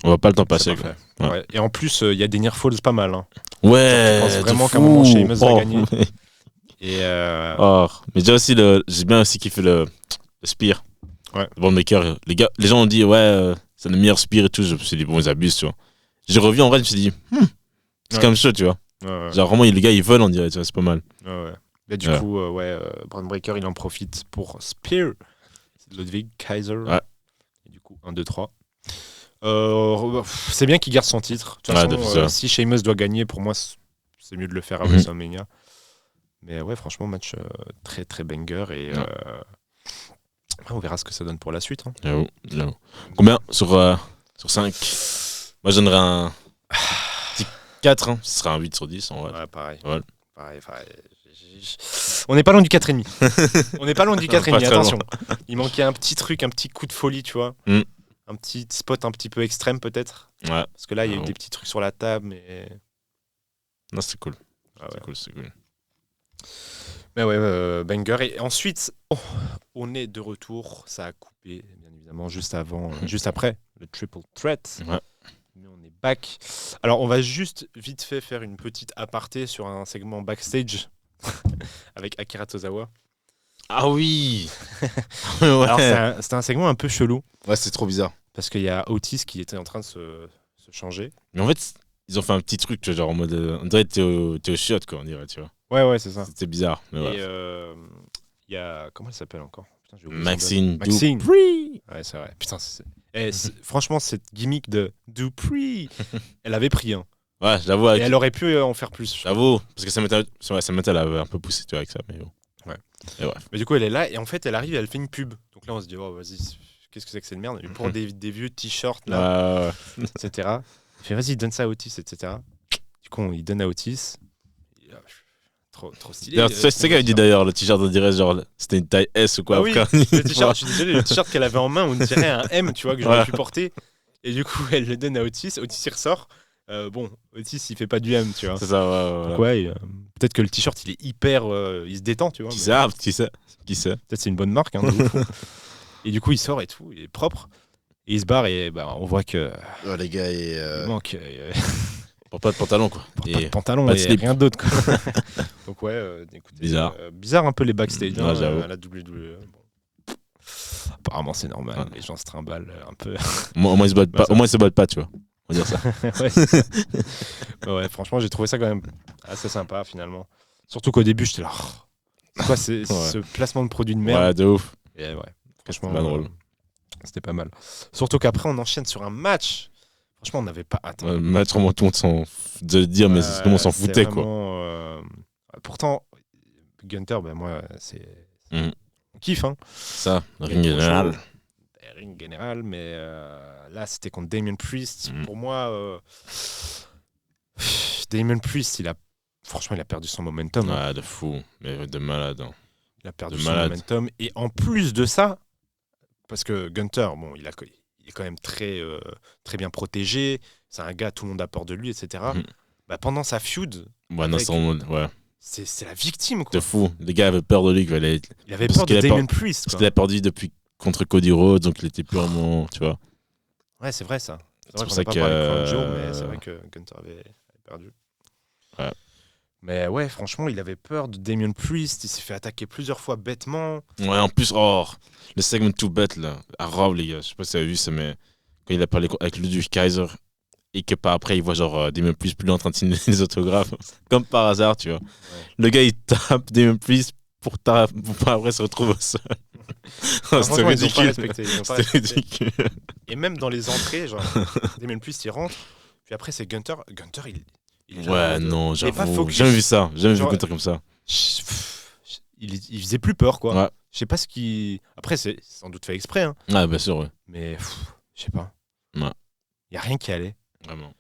On va pas le temps passer. Ouais. Et en plus, il y a des near falls pas mal. Hein. Ouais. Je pense vraiment qu'à un moment, Sheamus va gagner. Et mais déjà aussi, j'ai bien aussi kiffé le spear. Ouais. Le Braun Breaker. Les gens ont dit, c'est le meilleur spear et tout. Je me suis dit, bon, ils abusent, tu vois. J'ai revu en vrai, je me suis dit, c'est quand même chaud, tu vois. Ouais. Genre, vraiment, les gars, ils volent, on dirait, tu vois, c'est pas mal. Ouais. Et du coup, Braun Breaker, il en profite pour Spear. C'est Ludwig Kaiser. Ouais. Et du coup, 1, 2, 3. C'est bien qu'il garde son titre. De toute façon, si Sheamus doit gagner, pour moi, c'est mieux de le faire à WrestleMania. Mais ouais, franchement, match très très banger. Et on verra ce que ça donne pour la suite. Hein. J'avoue. Combien sur 5? Moi, je donnerais un petit 4. Hein. Ce sera un 8 sur 10. En vrai. Ouais, pareil. Ouais. Pareil. On n'est pas loin du 4,5. On n'est pas loin du 4,5, attention. Il manquait un petit truc, un petit coup de folie, tu vois. Un petit spot un petit peu extrême, peut-être. Ouais. Parce que là, il y a eu des petits trucs sur la table, mais... Non, c'est cool. C'est cool. Mais ouais, banger. Et ensuite, on est de retour. Ça a coupé, bien évidemment, juste après, le triple threat. Ouais. Mais on est back. Alors, on va juste vite fait faire une petite aparté sur un segment backstage avec Akira Tozawa. Ah oui. Alors, c'était un segment un peu chelou. Ouais, c'est trop bizarre. Parce qu'il y a Otis qui était en train de se changer. Mais en fait, ils ont fait un petit truc, tu vois, genre en mode. On dirait que t'es au shot, quoi, on dirait, tu vois. Ouais, c'est ça. C'était bizarre. Mais et il y a. Comment elle s'appelle encore? Putain, j'ai oublié Maxine Dupree. Ouais, c'est vrai. Putain, franchement, cette gimmick de Dupree, elle avait pris. Hein. Ouais, j'avoue. Et elle aurait pu en faire plus. J'avoue. Parce que ça m'était un peu poussé, tu vois, avec ça. Mais bon. Ouais. Et ouais. Mais du coup, elle est là. Et en fait, elle arrive et elle fait une pub. Donc là, on se dit, oh, vas-y, qu'est-ce que c'est que cette merde? Pour des vieux t-shirts, là, etc. Il fait, vas-y, donne ça à Otis, etc. Du coup, il donne à Otis. Trop stylé. C'est ça qu'elle dit d'ailleurs, le t-shirt, on dirait genre c'était une taille S ou quoi. Ah oui, le t-shirt, je suis désolé, le t-shirt qu'elle avait en main, on dirait un M, tu vois, que j'aurais pu porter. Et du coup, elle le donne à Otis. Otis, il ressort. Otis, il fait pas du M, tu vois. C'est ça, ouais. Peut-être que le t-shirt, il est hyper. Il se détend, tu vois. Qui sait Peut-être c'est une bonne marque. Hein, et du coup, il sort et tout, il est propre. Et il se barre et on voit que. Oh, les gars, il manque. Porte pas de pantalon, quoi. Pas de pantalon et rien d'autre, quoi. Donc, ouais, écoutez. Bizarre un peu les backstage à la WWE. Bon. Apparemment, c'est normal. Ouais. Les gens se trimballent un peu. Au moins, ils se battent pas, tu vois. On va dire ça. Ouais, franchement, j'ai trouvé ça quand même assez sympa, finalement. Surtout qu'au début, j'étais là. C'est quoi ce placement de produit de merde? Ouais, de ouf. Et ouais, franchement, drôle. C'était pas mal. Surtout qu'après, on enchaîne sur un match. Franchement, on n'avait pas attendu. Match, tout le monde s'en de dire, mais tout le monde s'en foutait, vraiment, quoi. Pourtant, Gunter, moi, c'est. On kiffe, hein. Ça, ring général. Ring général, mais là, c'était contre Damien Priest. Pour moi, Damien Priest, franchement, il a perdu son momentum. Ouais, de fou, mais de malade. Hein. Il a perdu son momentum. Et en plus de ça, parce que Gunther, bon, il est quand même très bien protégé. C'est un gars, tout le monde a peur de lui, etc. Bah, pendant sa feud, c'est la victime. Quoi. De fou. Les gars avaient peur de lui. Il avait peur de Damien Priest. Parce qu'il a perdu depuis contre Cody Rhodes, donc il était purement, tu vois. Ouais, c'est vrai ça. C'est vrai pour qu'on ça n'a pas parlé de Crown Jewel, mais c'est vrai que Gunther avait perdu. Ouais. Mais ouais, franchement, il avait peur de Damien Priest. Il s'est fait attaquer plusieurs fois bêtement. Ouais, en plus, le segment tout bête, là, à Raw, les gars, je sais pas si vous avez vu ça, mais quand il a parlé avec Ludwig Kaiser et que par après, il voit genre Damien Priest plus en train de signer les autographes, comme par hasard, tu vois. Ouais. Le gars, il tape Damien Priest pour pas après se retrouver au sol. C'était ridicule. C'était ridicule. Et même dans les entrées, genre, Damien Priest, il rentre, puis après, c'est Gunther. Gunther, il ouais, non, j'avoue. J'ai jamais vu ça. J'ai jamais vu Gunther comme ça. Il faisait plus peur, quoi. Ouais. Je sais pas ce qui. Après, c'est sans doute fait exprès. Hein. Ouais, bien sûr, ouais. Mais je sais pas. Ouais. Il y a rien qui allait. Vraiment.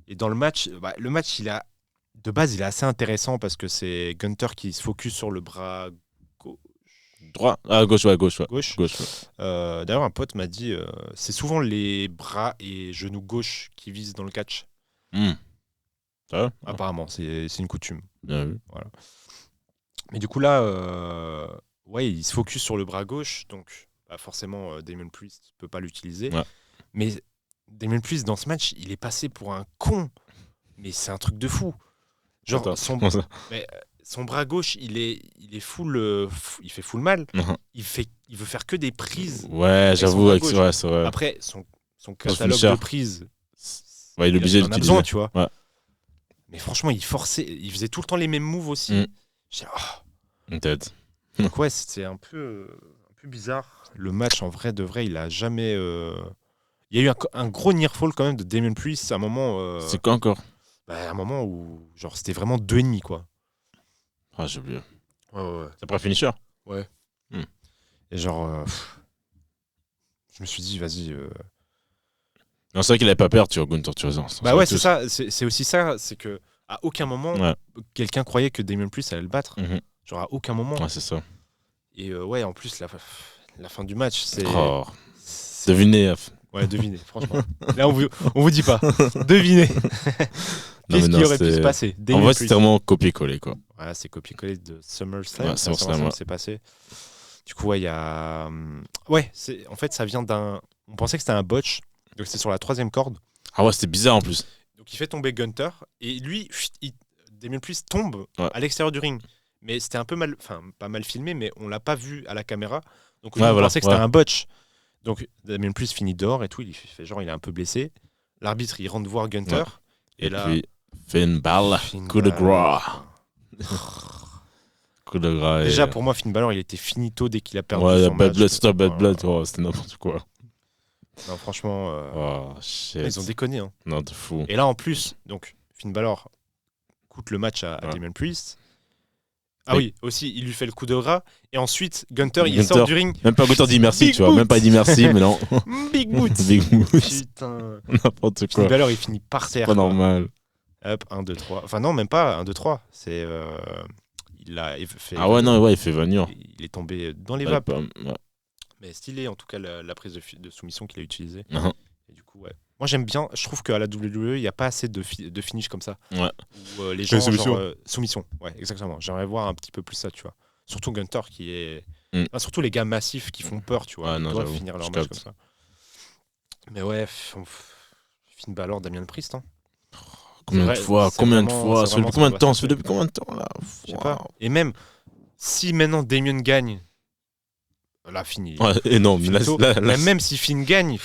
Et dans le match, de base, il est assez intéressant parce que c'est Gunther qui se focus sur le bras droit. Ah, gauche, ouais. Gauche. D'ailleurs, un pote m'a dit c'est souvent les bras et genoux gauche qui visent dans le catch. Apparemment, c'est une coutume. Bien vu. Voilà. Mais du coup, là, il se focus sur le bras gauche, donc forcément, Damien Priest ne peut pas l'utiliser. Ouais. Mais Damien Priest, dans ce match, il est passé pour un con. Mais c'est un truc de fou. Genre, son bras gauche, il est full, il fait full mal. Il veut faire que des prises. Ouais, j'avoue, c'est vrai. Après, son catalogue de prises, il est obligé d'utiliser. Besoin, tu vois. Ouais. Mais franchement, il faisait tout le temps les mêmes moves aussi. J'ai tête. Donc ouais, c'était un peu bizarre. Le match, en vrai de vrai, il a jamais. Il y a eu un gros near fall quand même de Damien Priest à un moment. C'est quoi encore un moment où genre c'était vraiment 2,5 quoi. Ah, j'ai oublié. Ouais. C'est après finisher. Ouais. Et genre, je me suis dit, vas-y. Non, c'est vrai qu'il avait pas peur, tu vois, Gunther, tu vois. Bah ouais, c'est ça. C'est aussi ça, c'est que à aucun moment quelqu'un croyait que Damien Priest allait le battre. Genre à aucun moment. Ouais, c'est ça. Et en plus la fin du match, c'est. Devinez. Ouais, devinez, franchement. Là, on vous dit pas. Devinez. Qu'est-ce qui aurait pu se passer? En vrai, c'est vraiment copier-coller, quoi. Voilà, c'est copier-coller de SummerSlam. Ouais, SummerSlam, c'est passé. Du coup, il y a. Ouais, en fait, ça vient d'un. On pensait que c'était un botch. Donc, c'est sur la 3e corde. Ah ouais, c'était bizarre en plus. Donc, il fait tomber Gunther. Et lui, Damien Priest tombe à l'extérieur du ring. Mais c'était un peu mal. Enfin, pas mal filmé, mais on l'a pas vu à la caméra. Donc, on pensait que c'était un botch. Donc, Damien Priest finit dehors et tout. Il fait genre, il est un peu blessé. L'arbitre, il rentre voir Gunther. Et là. Puis, Finn Balor, coup de gras. Coup de gras. Déjà, pour moi, Finn Balor, il était finito dès qu'il a perdu son Bad match. C'était Bad Blood. C'était n'importe quoi. Non, franchement, ils ont déconné. Hein. Non, de fou. Et là, en plus, donc, Finn Balor coûte le match à Damien Priest. Ah oui, aussi, il lui fait le coup de gras. Et ensuite, Gunther, il sort du ring. Même pas Gunther dit merci, tu vois. Même pas il dit merci, mais non. Big boot. Big boot. Putain. N'importe quoi. Finn Balor, il finit par terre. C'est pas normal. Hop, 1, 2, 3. Enfin, non, même pas 1, 2, 3. C'est. Il fait. Ah ouais, non, il fait venir. Il est tombé dans les vapes. Mais stylé, en tout cas, la prise de soumission qu'il a utilisée. Et du coup, ouais. Moi, j'aime bien. Je trouve qu'à la WWE, il n'y a pas assez de finish comme ça. Ouais. Où les gens. Soumission. Ouais, exactement. J'aimerais voir un petit peu plus ça, tu vois. Surtout Gunther qui est. Surtout les gars massifs qui font peur, tu vois. Ils doivent finir leur match comme ça. Mais ouais, Finn Balor, Damien Priest. Hein. Combien de fois Ça fait depuis combien de temps là Je sais pas. Et même si maintenant Damien gagne, là fini. Ouais, et non, là, même si Finn gagne,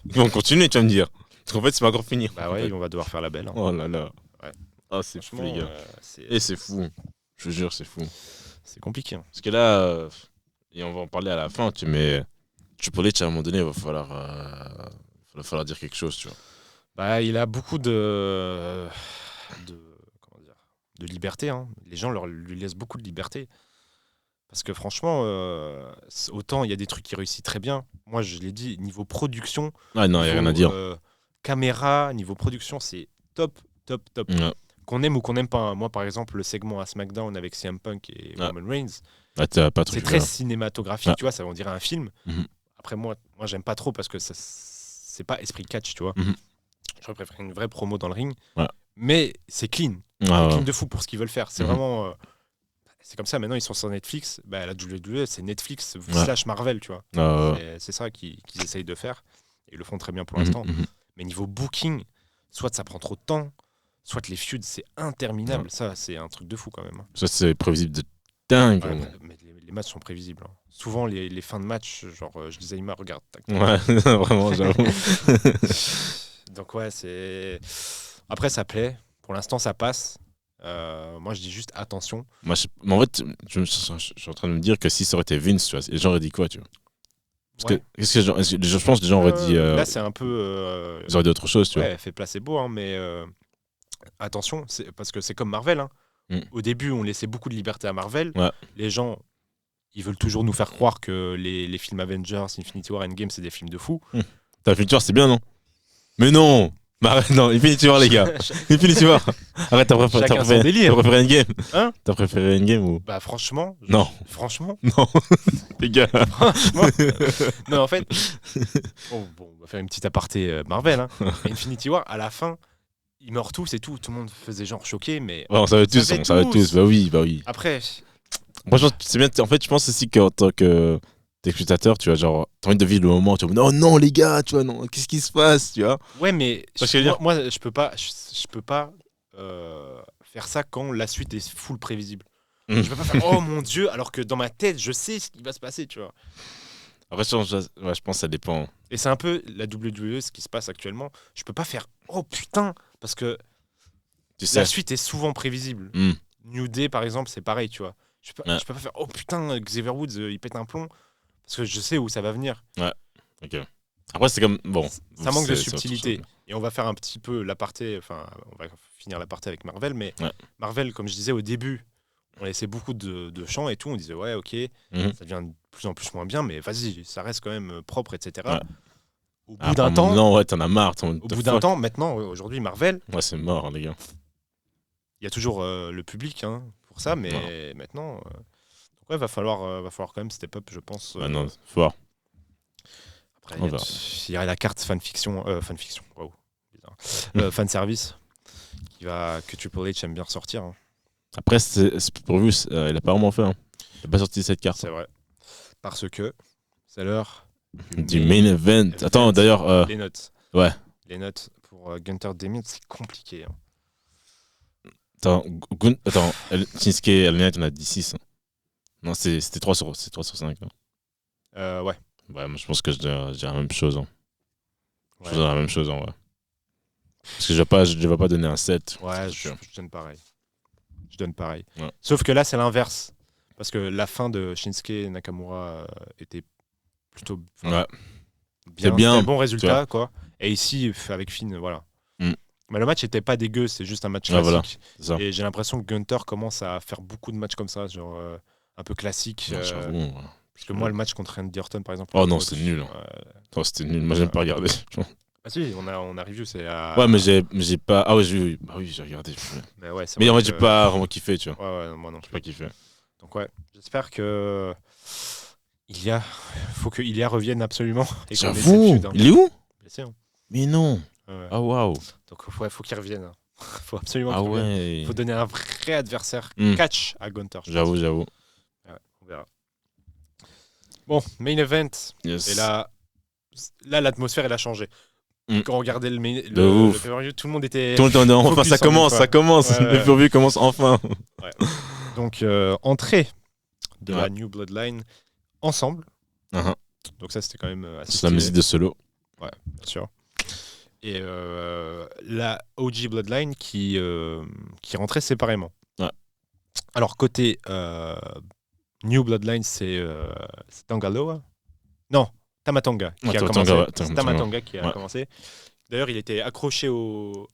ils vont continuer, tu vas me dire. Parce qu'en fait, c'est pas encore fini. Bah ouais, on va devoir faire la belle. Hein. Oh là là. Ouais. Ah, c'est fou les gars. C'est fou. Je vous jure, c'est fou. C'est compliqué. Hein. Parce que là, et on va en parler à la fin, mais Triple H à un moment donné, il va falloir dire quelque chose, tu vois. Bah, il a beaucoup de liberté. Hein. Les gens lui laissent beaucoup de liberté. Parce que franchement, autant il y a des trucs qui réussissent très bien. Moi, je l'ai dit, niveau production. Ah non, il n'y a rien à dire. Caméra, niveau production, c'est top. Ouais. qu'on aime ou qu'on n'aime pas. Hein. Moi, par exemple, le segment à SmackDown avec CM Punk et Roman Reigns, c'est très cinématographique, tu vois, ça on dirait un film. Après, moi, j'aime pas trop parce que c'est pas esprit catch, tu vois. J'aurais préféré une vraie promo dans le ring. Mais c'est clean. C'est clean de fou pour ce qu'ils veulent faire. C'est vraiment... c'est comme ça, maintenant, ils sont sur Netflix. Bah, la WWE, c'est Netflix / Marvel, tu vois. C'est ça qu'ils essayent de faire. Et ils le font très bien pour l'instant. Mais niveau booking, soit ça prend trop de temps, soit les feuds, c'est interminable. Ça, c'est un truc de fou quand même. Hein. Ça, c'est prévisible de dingue. Mais les matchs sont prévisibles. Hein. Souvent, les fins de match, genre, je disais, Ima, regarde. Tac, tac. Ouais, vraiment, j'avoue. Donc, ouais, c'est. Après, ça plaît. Pour l'instant, ça passe. Moi, je dis juste attention. Mais en fait, je suis en train de me dire que si ça aurait été Vince, tu vois, les gens auraient dit quoi, tu vois? Qu'est-ce que je pense que les gens auraient dit. Là, c'est un peu. Ils auraient dit autre chose, tu vois. Ouais, fait placebo, hein, mais attention, parce que c'est comme Marvel. Hein. Au début, on laissait beaucoup de liberté à Marvel. Les gens, ils veulent toujours nous faire croire que les films Avengers, Infinity War, Endgame, c'est des films de fous. Infinity War, c'est bien, non? Mais non! Arrête, non, Infinity War, les gars. Infinity War. Arrête, t'as préféré Endgame? Hein? T'as préféré Endgame ou? Bah, franchement. Non. Franchement. Non. Les gars. Franchement. Non, en fait. Bon, on va faire une petite aparté Marvel. Hein. Infinity War, à la fin, ils meurent tous et tout. Tout le monde faisait genre choqué, mais. Ouais, on savait tous. Bah oui. Après. Franchement, c'est bien. En fait, je pense aussi qu'en tant que spectateur, tu vois, genre, t'as envie de vivre le moment, tu vois, non, les gars, tu vois, non, qu'est-ce qui se passe, tu vois. Ouais, mais moi, je peux pas faire ça quand la suite est full prévisible. Je peux pas faire, oh mon Dieu, alors que dans ma tête, je sais ce qui va se passer, tu vois. Après, je pense que ça dépend. Et c'est un peu la WWE, ce qui se passe actuellement. Je peux pas faire, oh putain, parce que la suite est souvent prévisible. New Day, par exemple, c'est pareil, tu vois. Je peux pas faire, oh putain, Xavier Woods, il pète un plomb. Parce que je sais où ça va venir. Ouais, ok. Après, c'est comme. Bon. Ça manque de subtilité. Et on va faire un petit peu l'aparté. Enfin, on va finir l'aparté avec Marvel. Mais Marvel, comme je disais au début, on laissait beaucoup de chants et tout. On disait, ouais, ok, ça devient de plus en plus moins bien. Mais vas-y, ça reste quand même propre, etc. Au bout d'un temps. Non, ouais, t'en as marre. Au bout d'un temps, maintenant, aujourd'hui, Marvel. Ouais, c'est mort, les gars. Il y a toujours le public pour ça. Mais maintenant. Ouais, va falloir quand même step up, je pense. Non, fort. Après, il y a la carte fanfiction, wow, fan service que Triple H aime bien ressortir. Hein. Après, pour vous, il a pas vraiment fait. Hein. Il a pas sorti cette carte. C'est vrai. Parce que c'est l'heure du main event. Attends, d'ailleurs. Les notes. Ouais. Les notes pour Gunther Damien, c'est compliqué. Hein. Attends, Shinsuke Alliance, on a dit 6. Hein. Non, c'était 3 sur 5. Hein. Ouais. Ouais, moi je pense que je dirais la même chose. Hein. Je dirais la même chose, en vrai. Parce que je vais pas donner un 7. Ouais, je donne pareil. Ouais. Sauf que là, c'est l'inverse. Parce que la fin de Shinsuke Nakamura était plutôt bien. Un bon résultat, quoi. Et ici, avec Finn, voilà. Mais le match n'était pas dégueu, c'est juste un match classique. Voilà, et j'ai l'impression que Gunther commence à faire beaucoup de matchs comme ça, genre un peu classique. Parce que moi, le match contre Randy Orton, par exemple. Oh non, c'était nul. Oh, c'était nul. Moi, j'aime pas regarder. Ah si, on a review, c'est à... Ouais, mais j'ai pas... Ah ouais, j'ai regardé. Mais ouais, mais en fait, j'ai pas vraiment kiffé, tu vois. Ouais, moi non plus. J'ai pas kiffé. Donc ouais, j'espère que... faut que Ilya revienne absolument. J'avoue, il est où? Blessé, hein. Mais non. Ouais. Ah waouh. Donc faut qu'il revienne. Hein. Faut absolument qu'il revienne. Il faut donner un vrai adversaire catch à Gunther. J'avoue. Ouais, on verra. Bon, main event. Yes. Et là, l'atmosphère, elle a changé. Quand on regardait le pay-per-view, tout le monde était... Enfin, ça commence. Ouais. Le pay-per-view commence enfin. Ouais. Donc, entrée de la New Bloodline ensemble. Donc ça, c'était quand même assez c'est la musique de Solo. Ouais, bien sûr. Et la OG Bloodline qui rentrait séparément. Ouais. Alors, côté New Bloodline, c'est Tangaloa. Non, Tamatonga qui a commencé. C'est Tamatonga qui a commencé. D'ailleurs, il était accroché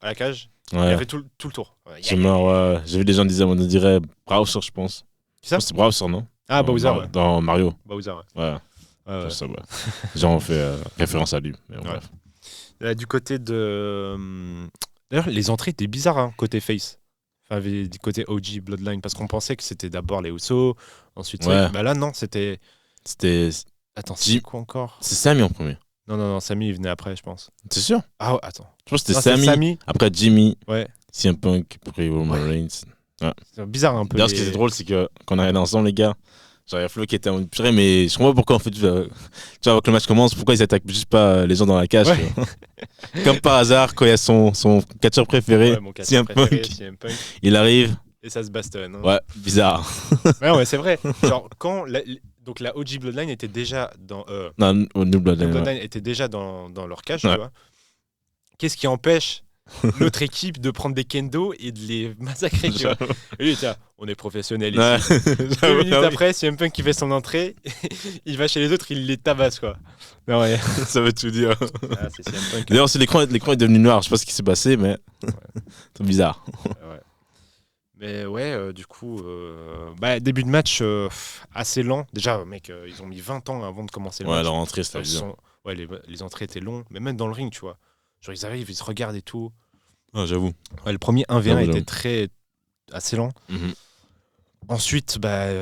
à la cage. Il a fait tout le tour. C'est mort, ouais. J'ai vu des gens dire, on dirait Bowser, je pense. C'est ça? C'est Bowser, non? Ah, Bowser, ouais. Dans Mario. Bowser, ouais. Ouais. Ça, ouais. Les gens ont fait référence à lui. Mais bon, bref. Là, du côté de... D'ailleurs, les entrées étaient bizarres, hein, côté face. Enfin, du côté OG Bloodline, parce qu'on pensait que c'était d'abord les Usos, ensuite. Ouais. Bah là, non, c'était. Attends, c'est quoi encore? C'est Sami en premier. Non, Sami, il venait après, je pense. C'est sûr? Ah, ouais, attends. Je pense que c'était Sami, après Jimmy, ouais. CM Punk, après Roman Reigns. Ouais. C'est bizarre un peu. D'ailleurs, ce qui est drôle, c'est que quand on est allé ensemble, les gars, genre, il y a Flo qui était en purée, mais je comprends pas pourquoi, en fait, tu vois, avant que le match commence, pourquoi ils attaquent juste pas les gens dans la cage. Ouais. Tu vois. Comme par hasard, quand il y a son catcheur préféré, Ouais, mon catcheur préféré, CM Punk, il arrive. et ça se bastonne. Hein. Ouais, bizarre. Ouais, c'est vrai. Genre, quand donc la OG Bloodline était déjà dans. Non, au New Bloodline. Bloodline était déjà dans leur cage, Ouais. tu vois. Qu'est-ce qui empêche l'autre équipe de prendre des kendo et de les massacrer, tu vois? Et lui, il était là, on est professionnel ici. Ouais. 2 minutes après, CM Punk qui fait son entrée, il va chez les autres, il les tabasse, quoi. Non, ouais. Ça veut tout dire. Ah, c'est CM Punk. D'ailleurs, l'écran est devenu noir. Je sais pas ce qui s'est passé, mais c'est bizarre. Ouais. Mais ouais, du coup, début de match assez lent. Déjà, mec, ils ont mis 20 ans avant de commencer le match. Ouais, leur entrée, c'était bizarre. Ouais, les entrées étaient longues, mais même dans le ring, tu vois. Genre, ils arrivent, ils se regardent et tout. Ouais, j'avoue. Ouais, le premier 1v1 J'avoue. était assez lent. Mhm. Ensuite,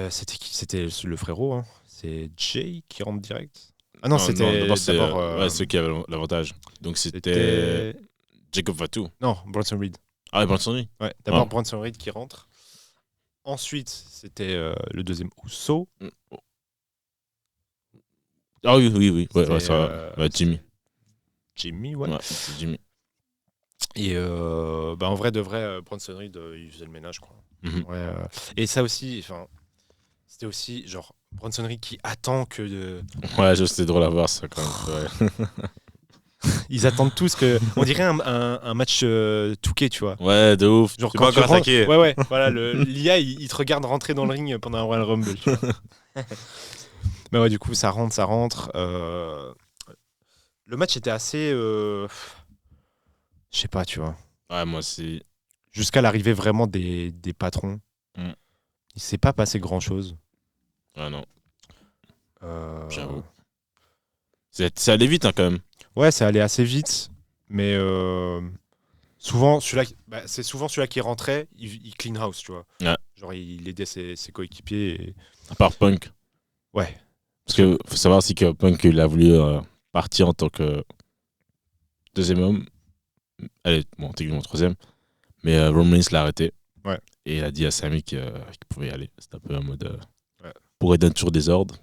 c'était qui? C'était le frérot. Hein. C'est Jay qui rentre direct. Ah non, c'était d'abord, c'est d'abord. ceux qui avaient l'avantage. Donc c'était Jacob Fatu. Non, Bronson Reed. Ah, et Bronson Reed. Ouais, d'abord Bronson Reed qui rentre. Ensuite, c'était le deuxième Uso. Ah oui. Ouais, ça va. Ouais, Jimmy, ouais. Ouais, c'est Jimmy. Et en vrai de vrai, Bronson Reed, il faisait le ménage, quoi. Mhm. Ouais, et ça aussi, c'était aussi genre Bronson Reed qui attend que. Ouais, c'était drôle à voir ça quand même. Ouais, Ils attendent tous que. On dirait un match touquet, tu vois. ouais, de ouf. Genre C'est quand pas tu encore rentres- attaqué. Ouais, voilà, l'IA, il te regarde rentrer dans le ring pendant un Royal Rumble. Tu vois. Mais ouais, du coup, ça rentre. Le match était assez. Je sais pas, tu vois. Ouais, moi aussi. Jusqu'à l'arrivée vraiment des patrons. Mm. Il s'est pas passé grand chose. Ouais, non. J'avoue. C'est allé vite, hein, quand même. Ouais, ça allait assez vite. Mais souvent, c'est souvent celui-là qui rentrait, il clean house, tu vois. Ouais. Genre, il aidait ses coéquipiers. Et... À part Punk. Ouais. Parce que faut savoir aussi que Punk, il a voulu partir en tant que deuxième homme. Allez, bon, techniquement troisième. Mais Roman Reigns l'a arrêté. Ouais. Et il a dit à Sami qu'il pouvait y aller. C'était un peu en mode. Ouais. Pour aider toujours des ordres.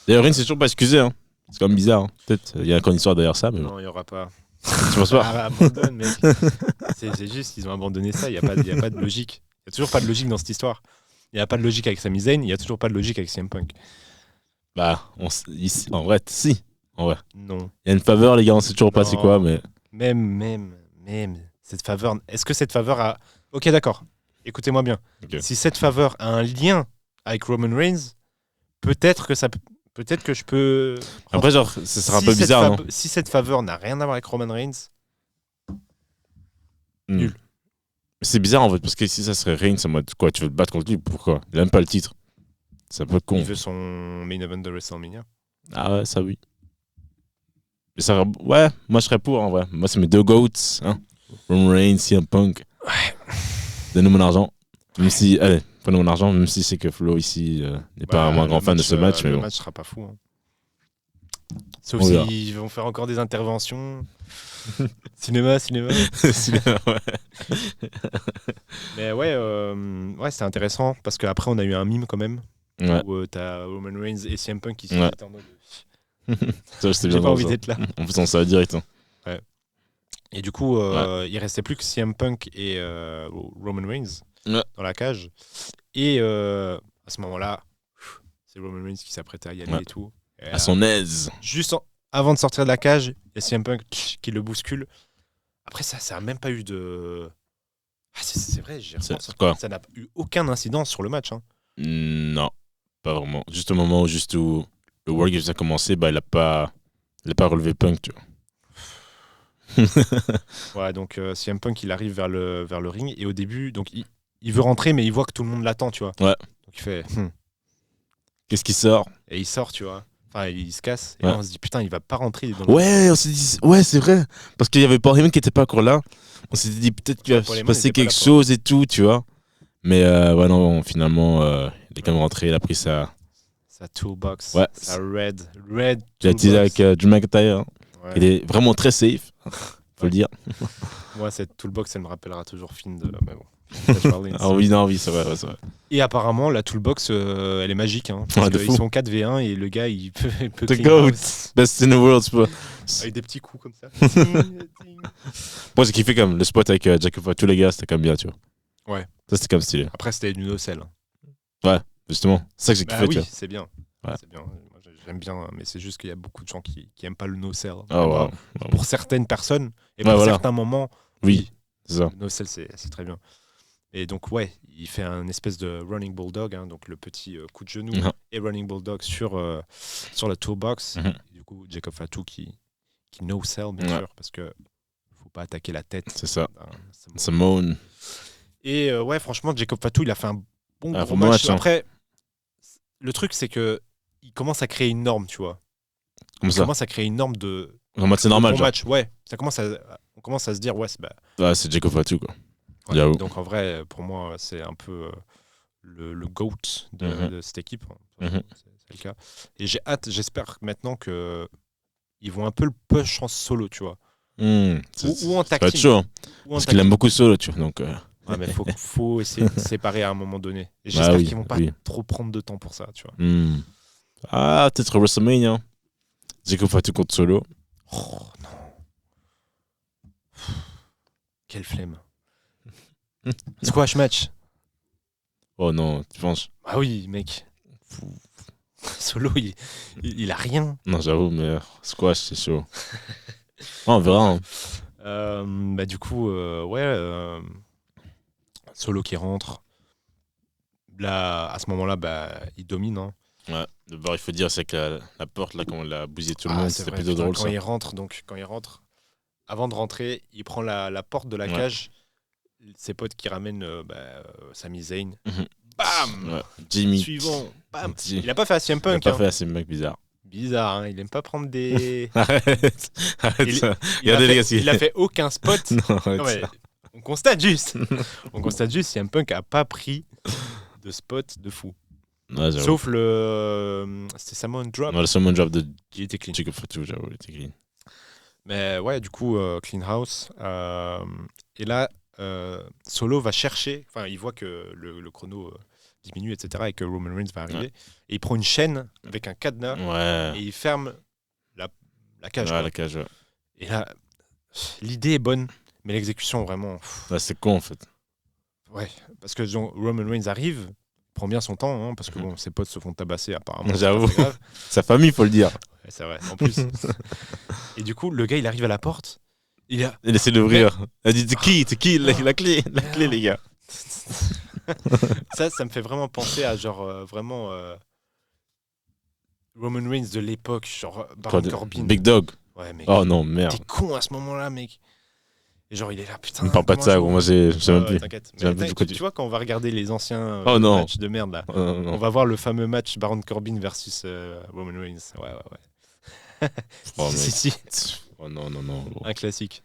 D'ailleurs, Reigns s'est toujours pas excusé. Hein. C'est quand même bizarre. Hein. Peut-être il y a une histoire derrière ça. Mais Non, il n'y aura pas. tu penses pas Abandonne, mec. c'est juste, ils ont abandonné ça. Il n'y a pas de logique. Il n'y a toujours pas de logique dans cette histoire. Il n'y a pas de logique avec Sami Zayn. Il n'y a toujours pas de logique avec CM Punk. Bah, en vrai, si. En vrai. Non. Il y a une faveur, les gars, on sait toujours pas c'est quoi, mais. Même. Cette faveur. Est-ce que cette faveur a. Ok, d'accord. Écoutez-moi bien. Okay. Si cette faveur a un lien avec Roman Reigns, peut-être que je peux. Après, genre, ce sera un peu bizarre, non? Si cette faveur n'a rien à voir avec Roman Reigns. Nul. C'est bizarre en fait, parce que si ça serait Reigns en mode quoi, tu veux te battre contre lui, pourquoi? Il a même pas le titre. C'est un peu con. Il veut son main event de WrestleMania. Ah ouais, ça oui. Mais ça, ouais, moi je serais pour en vrai. Moi c'est mes deux GOATs, hein. Roman Reigns, CM Punk. Ouais. Donnez mon argent. Même si, allez, prenez mon argent, même si c'est que Flo ici n'est pas un grand fan de ce match. Mais le bon. match sera pas fou. Hein. Sauf s'ils vont faire encore des interventions. cinéma. Ouais. Mais ouais, c'était intéressant parce qu'après on a eu un mime quand même. Ouais. Où t'as Roman Reigns et CM Punk qui sont Ouais. en mode. J'ai pas envie d'être là. En plus, on savait direct. Hein. Ouais. Et du coup, il restait plus que CM Punk et Roman Reigns dans la cage. Et à ce moment-là, c'est Roman Reigns qui s'apprêtait à y aller et tout. Et à son aise. Juste avant de sortir de la cage, il y a CM Punk qui le bouscule. Après, ça a même pas eu de. Ah, c'est vrai, ça n'a eu aucun incident sur le match. Hein. Non, pas vraiment. Juste au moment où le War Games a commencé, bah, il a pas relevé Punk, tu vois. Ouais, donc CM Punk, il arrive vers le ring et au début, donc il veut rentrer, mais il voit que tout le monde l'attend, tu vois. Ouais. Donc il fait. Qu'est-ce qui sort? Et il sort, tu vois. Enfin, il se casse. Et Ouais. là, on se dit, putain, il va pas rentrer. Dans Ouais, on s'est dit, ouais, c'est vrai. Parce qu'il y avait Paul Heyman qui était pas encore là. On s'est dit, peut-être qu'il va Paul se Heyman passer était pas quelque là, chose et tout, tu vois. Mais ouais, non, finalement, il est quand même rentré, il a pris sa toolbox, ouais. sa red Il a teasé avec Drew McIntyre. Hein. Ouais. Il est vraiment très safe, faut le dire. Moi, cette toolbox, elle me rappellera toujours film de. Mais bon. Ah oui, non, oui, c'est vrai, c'est vrai. Et apparemment, la toolbox, elle est magique. Hein, parce qu'ils sont 4v1 et le gars, il peut The GOAT, best in the world, tu vois. Avec des petits coups comme ça. Moi, j'ai kiffé comme le spot avec Jacob, tous les gars, c'était quand même bien, tu vois. Ouais. Ça, c'était comme stylé. Après, c'était du no-sell. Ouais, justement. C'est ça que j'ai kiffé, oui, tu vois. c'est bien. Ouais. C'est bien. Moi, j'aime bien, mais c'est juste qu'il y a beaucoup de gens qui aiment pas le no-sell. Oh, wow. Pour certaines personnes et pour certains moments, oui, c'est ça. Le no-sell, c'est très bien. Et donc, ouais, il fait un espèce de running bulldog, hein, donc le petit coup de genou et running bulldog sur la toolbox. Et du coup, Jacob Fatu qui no-sell, bien sûr, parce que faut pas attaquer la tête. C'est ça. Simone. Et ouais, franchement, Jacob Fatu, il a fait un gros match. Après, le truc, c'est que il commence à créer une norme, tu vois. Il commence à créer une norme de. C'est normal, bon match. Ouais, on commence à se dire, ouais, c'est Jacob Fatu, quoi. Ouais, donc en vrai, pour moi, c'est un peu le GOAT de cette équipe. C'est le cas. Et j'espère maintenant qu'ils vont un peu le push en solo, tu vois. Ou en tag team. Chaud, hein. Parce qu'il aime beaucoup solo, tu vois. Donc, ouais, mais faut essayer de séparer à un moment donné. Et j'espère qu'ils vont pas trop prendre de temps pour ça, tu vois. Ah, peut-être WrestleMania. Jacob Fatu contre Solo. Oh non. Quelle flemme. Squash match. Oh non, tu penses? Ah oui, mec. Solo, il a rien. Non, j'avoue, mais squash, c'est chaud. On verra. Hein. Du coup, ouais. Solo qui rentre. Là, à ce moment-là, il domine. Hein. Ouais. D'abord, il faut dire, c'est que la porte, là, quand on l'a bousillé tout le monde, c'était plutôt drôle. Quand il rentre, avant de rentrer, il prend la porte de la cage. Ses potes qui ramènent Sami Zayn. Bam ouais. Jimmy. Suivant. Bam. Il a pas fait à CM Punk. Il a pas fait à CM Punk, bizarre. Bizarre, hein. Il aime pas prendre des. Arrête ça. Il a fait aucun spot. Non, mais on constate juste. CM Punk a pas pris de spot de fou. Ouais, sauf c'était Samoan Drop. Non, le Samoan Drop de. Il était clean. Jacob Fatu, j'avoue, il était clean. Mais ouais, du coup, clean house. Et là. Solo va chercher, enfin il voit que le chrono diminue, etc., et que Roman Reigns va arriver, et il prend une chaîne avec un cadenas, et il ferme la cage. Ouais, la cage, ouais. Et là, l'idée est bonne, mais l'exécution, vraiment... c'est con, en fait. Ouais, parce que Roman Reigns arrive, prend bien son temps, hein, parce que bon, ses potes se font tabasser, apparemment. J'avoue, sa famille, faut le dire. Ouais, c'est vrai, en plus. Et du coup, le gars, il arrive à la porte, il essaie d'ouvrir. Elle dit t'es qui la clé, les gars. ça me fait vraiment penser à genre vraiment Roman Reigns de l'époque, genre Baron Corbin. Big Dog. Ouais, mec. Oh non, merde. T'es con à ce moment-là, mec. Et genre il est là, putain. Ne parle pas de ça, moi je sais même plus. T'inquiète. Tu vois quand on va regarder les anciens matchs de merde là, on va voir le fameux match Baron Corbin versus Roman Reigns. Ouais. Oh, si. Oh non. Un classique.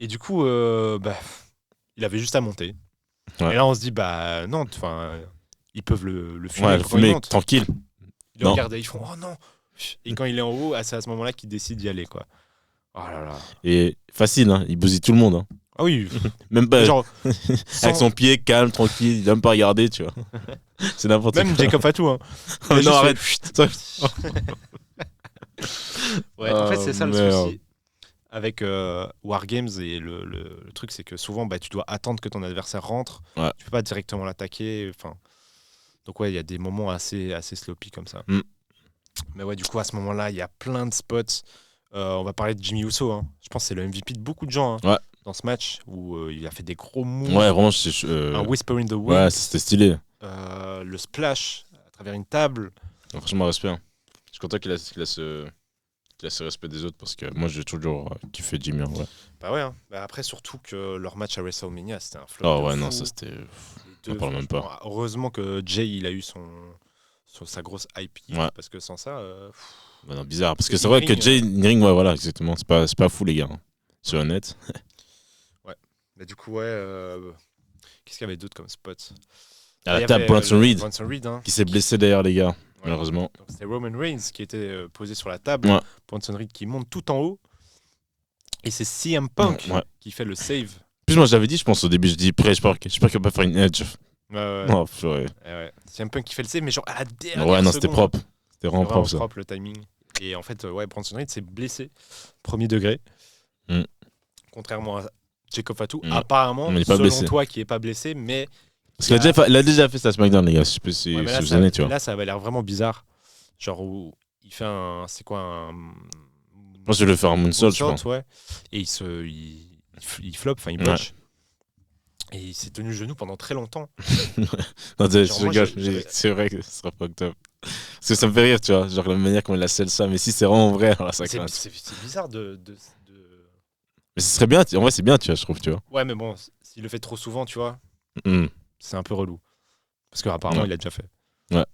Et du coup, il avait juste à monter. Ouais. Et là, on se dit, non, ils peuvent le fumer. Ouais, le fumer tranquille. Ils le regardent, ils font, oh non. Et quand il est en haut, c'est à ce moment-là qu'il décide d'y aller, quoi. Oh là là. Et facile, hein, il bousille tout le monde. Hein. Ah oui. Même pas. Genre, avec son pied calme, tranquille, il n'aime pas regarder, tu vois. C'est n'importe quoi. Même Jacob Fatu. Hein. Non, arrête. Ouais, en fait, c'est ça le souci. Avec War Games, et le truc, c'est que souvent, tu dois attendre que ton adversaire rentre. Ouais. Tu peux pas directement l'attaquer. Donc, ouais, il y a des moments assez sloppy comme ça. Mais ouais, du coup, à ce moment-là, il y a plein de spots. On va parler de Jimmy Uso. Hein. Je pense que c'est le MVP de beaucoup de gens dans ce match où il a fait des gros moves. Ouais, vraiment. Un Whisper in the Wind. Ouais, c'était stylé. Le splash à travers une table. Franchement, respect. Hein. Je suis content qu'il a ce respect des autres parce que moi j'ai toujours kiffé Jimmy en vrai. Bah ouais, hein. Après surtout que leur match à WrestleMania c'était un flop. Oh ouais, non, ça c'était. On parle même pas. Heureusement que Jay il a eu sa grosse IP parce que sans ça. Bah non, bizarre parce que c'est vrai que Jay in-ring, ouais, voilà, exactement. C'est pas fou les gars. Hein. C'est honnête. Ouais. Mais du coup, ouais. Qu'est-ce qu'il y avait d'autre comme spot? À la table, Bronson Reed, hein, qui s'est blessé d'ailleurs, les gars, malheureusement. Donc, c'était Roman Reigns qui était posé sur la table. Bronson Reed qui monte tout en haut. Et c'est CM Punk qui fait le save. Plus moi, j'avais dit, je pense, au début, je dis, j'espère qu'il va pas faire une edge. Oh, CM Punk qui fait le save, mais genre à la dernière non, seconde. C'était propre. C'était vraiment propre, ça. Propre le timing. Et en fait, Bronson Reed s'est blessé, premier degré. Contrairement à Jacob Fatu, apparemment, selon toi, qui n'est pas blessé, mais... Parce qu'il a déjà fait ça à SmackDown, les gars, je sais pas si vous avez, tu vois. Là, ça avait l'air vraiment bizarre. Genre où il fait c'est quoi un... Je pense qu'il veut faire un moonsault, je pense. Ouais. Et il floppe, enfin il botche. Et il s'est tenu le genou pendant très longtemps. Non, c'est vrai que ce sera pas top. Parce que ça me fait rire, tu vois, genre la manière comment il a scellé ça. Mais si c'est vraiment vrai, alors ça craint. C'est bizarre de... Mais ce serait bien, en vrai c'est bien, tu vois, je trouve, tu vois. Ouais, mais bon, s'il le fait trop souvent, tu vois, c'est un peu relou. Parce qu'apparemment, il l'a déjà fait. Ouais.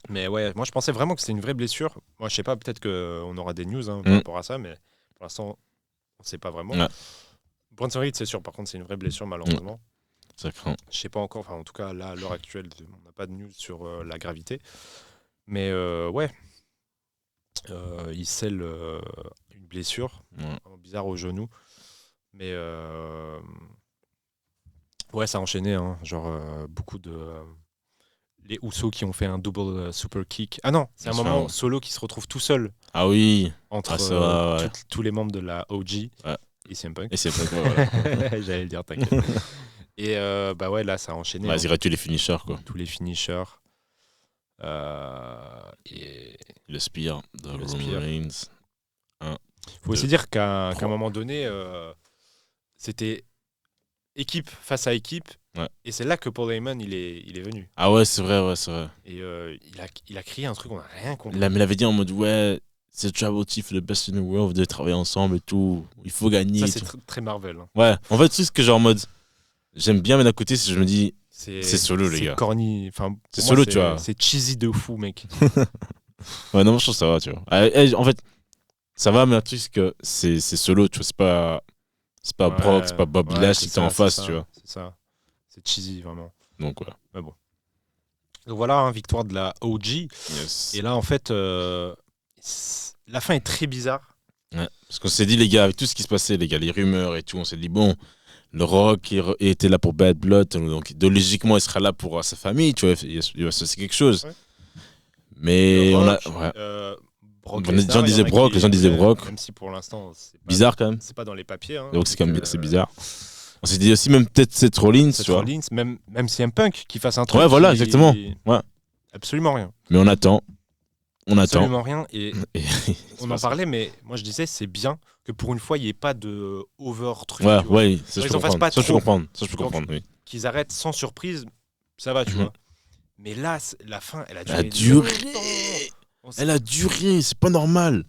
Mais ouais, moi je pensais vraiment que c'était une vraie blessure. Moi je sais pas, peut-être qu'on aura des news par rapport à ça, mais pour l'instant, on sait pas vraiment. Bronson Reed, c'est sûr, par contre, c'est une vraie blessure, malheureusement. Ça craint. Je sais pas encore, enfin en tout cas, là, à l'heure actuelle, on n'a pas de news sur la gravité. Mais il scelle une blessure bizarre au genou. Mais ça a enchaîné, hein, genre beaucoup de... les Usos qui ont fait un double super kick. Ah non, c'est un moment Solo qui se retrouve tout seul. Ah oui. Entre tous les membres de la OG et CM Punk. J'allais le dire, t'inquiète. Et là, ça a enchaîné. Vas-y, tous les finishers, quoi. Tous les finishers. Et le spear de Roman Reigns. Il faut aussi dire qu'à un moment donné, c'était équipe face à équipe. Et c'est là que Paul Heyman il est venu. Ah ouais, c'est vrai. Et il a crié un truc, on n'a rien compris. Mais il avait dit en mode c'est Tribal Chief, le best in the world, vous devez travailler ensemble et tout. Il faut gagner. Ça, c'est très Marvel. Hein. Ouais, en fait, c'est ce que genre en mode. J'aime bien, mais d'un côté, je me dis. C'est Solo, les gars. C'est corny. Enfin, c'est Solo, tu vois. C'est cheesy de fou, mec. Ouais, non, je trouve que ça va, tu vois. En fait, ça va, mais un truc, c'est que c'est Solo, tu vois. C'est pas Brock, c'est pas Bobby Lashley qui est en face, tu vois. C'est ça. C'est cheesy, vraiment. Donc, ouais. Mais bon. Donc voilà, victoire de la OG. Yes. Et là, en fait, la fin est très bizarre. Ouais, parce qu'on s'est dit, les gars, avec tout ce qui se passait, les gars, les rumeurs et tout, on s'est dit, bon, le Rock était là pour Bad Blood, donc logiquement, il sera là pour sa famille, tu vois, il va se passer quelque chose. Ouais. Mais Rock, on a. Brock les gens disaient Brock, les gens disaient Brock. Même si pour l'instant, c'est pas, bizarre quand même. C'est pas dans les papiers. Hein, donc c'est bizarre. On s'est dit aussi, même peut-être Seth Rollins, tu vois. Rollins, même si un Punk qui fasse un truc. Ouais, voilà, exactement. Ouais. Absolument rien. Mais on attend. Absolument rien. Et on en parlait, mais moi je disais, c'est bien que pour une fois, il n'y ait pas de over truc. Ouais, ça je peux comprendre. Ça je peux comprendre, oui. Qu'ils arrêtent sans surprise, ça va, tu vois. Mais là, la fin, elle a duré. Elle a duré, c'est pas normal.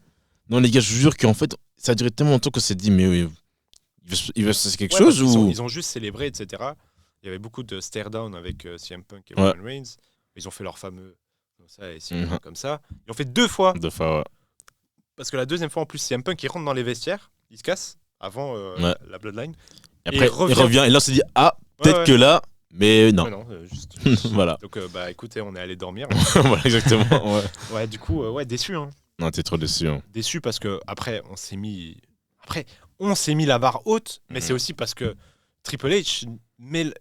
Non, les gars, je vous jure qu'en fait, ça a duré tellement longtemps qu'on s'est dit, mais il va se passer quelque chose ou... Ils ont juste célébré, etc. Il y avait beaucoup de stare-down avec CM Punk et Roman Reigns. Ils ont fait leur fameux comme ça et CM Punk comme ça. Ils l'ont fait 2 fois. 2 fois, ouais. Parce que la deuxième fois, en plus, CM Punk, il rentre dans les vestiaires, il se casse avant la Bloodline. Et après, il revient. Et là, on s'est dit, peut-être que là... Mais non. Juste. Voilà. Donc, écoutez, on est allé dormir. Voilà, exactement. Ouais, du coup, déçu. Hein. Non, t'es trop déçu. Hein. Déçu parce que après, on s'est mis la barre haute, mais c'est aussi parce que Triple H met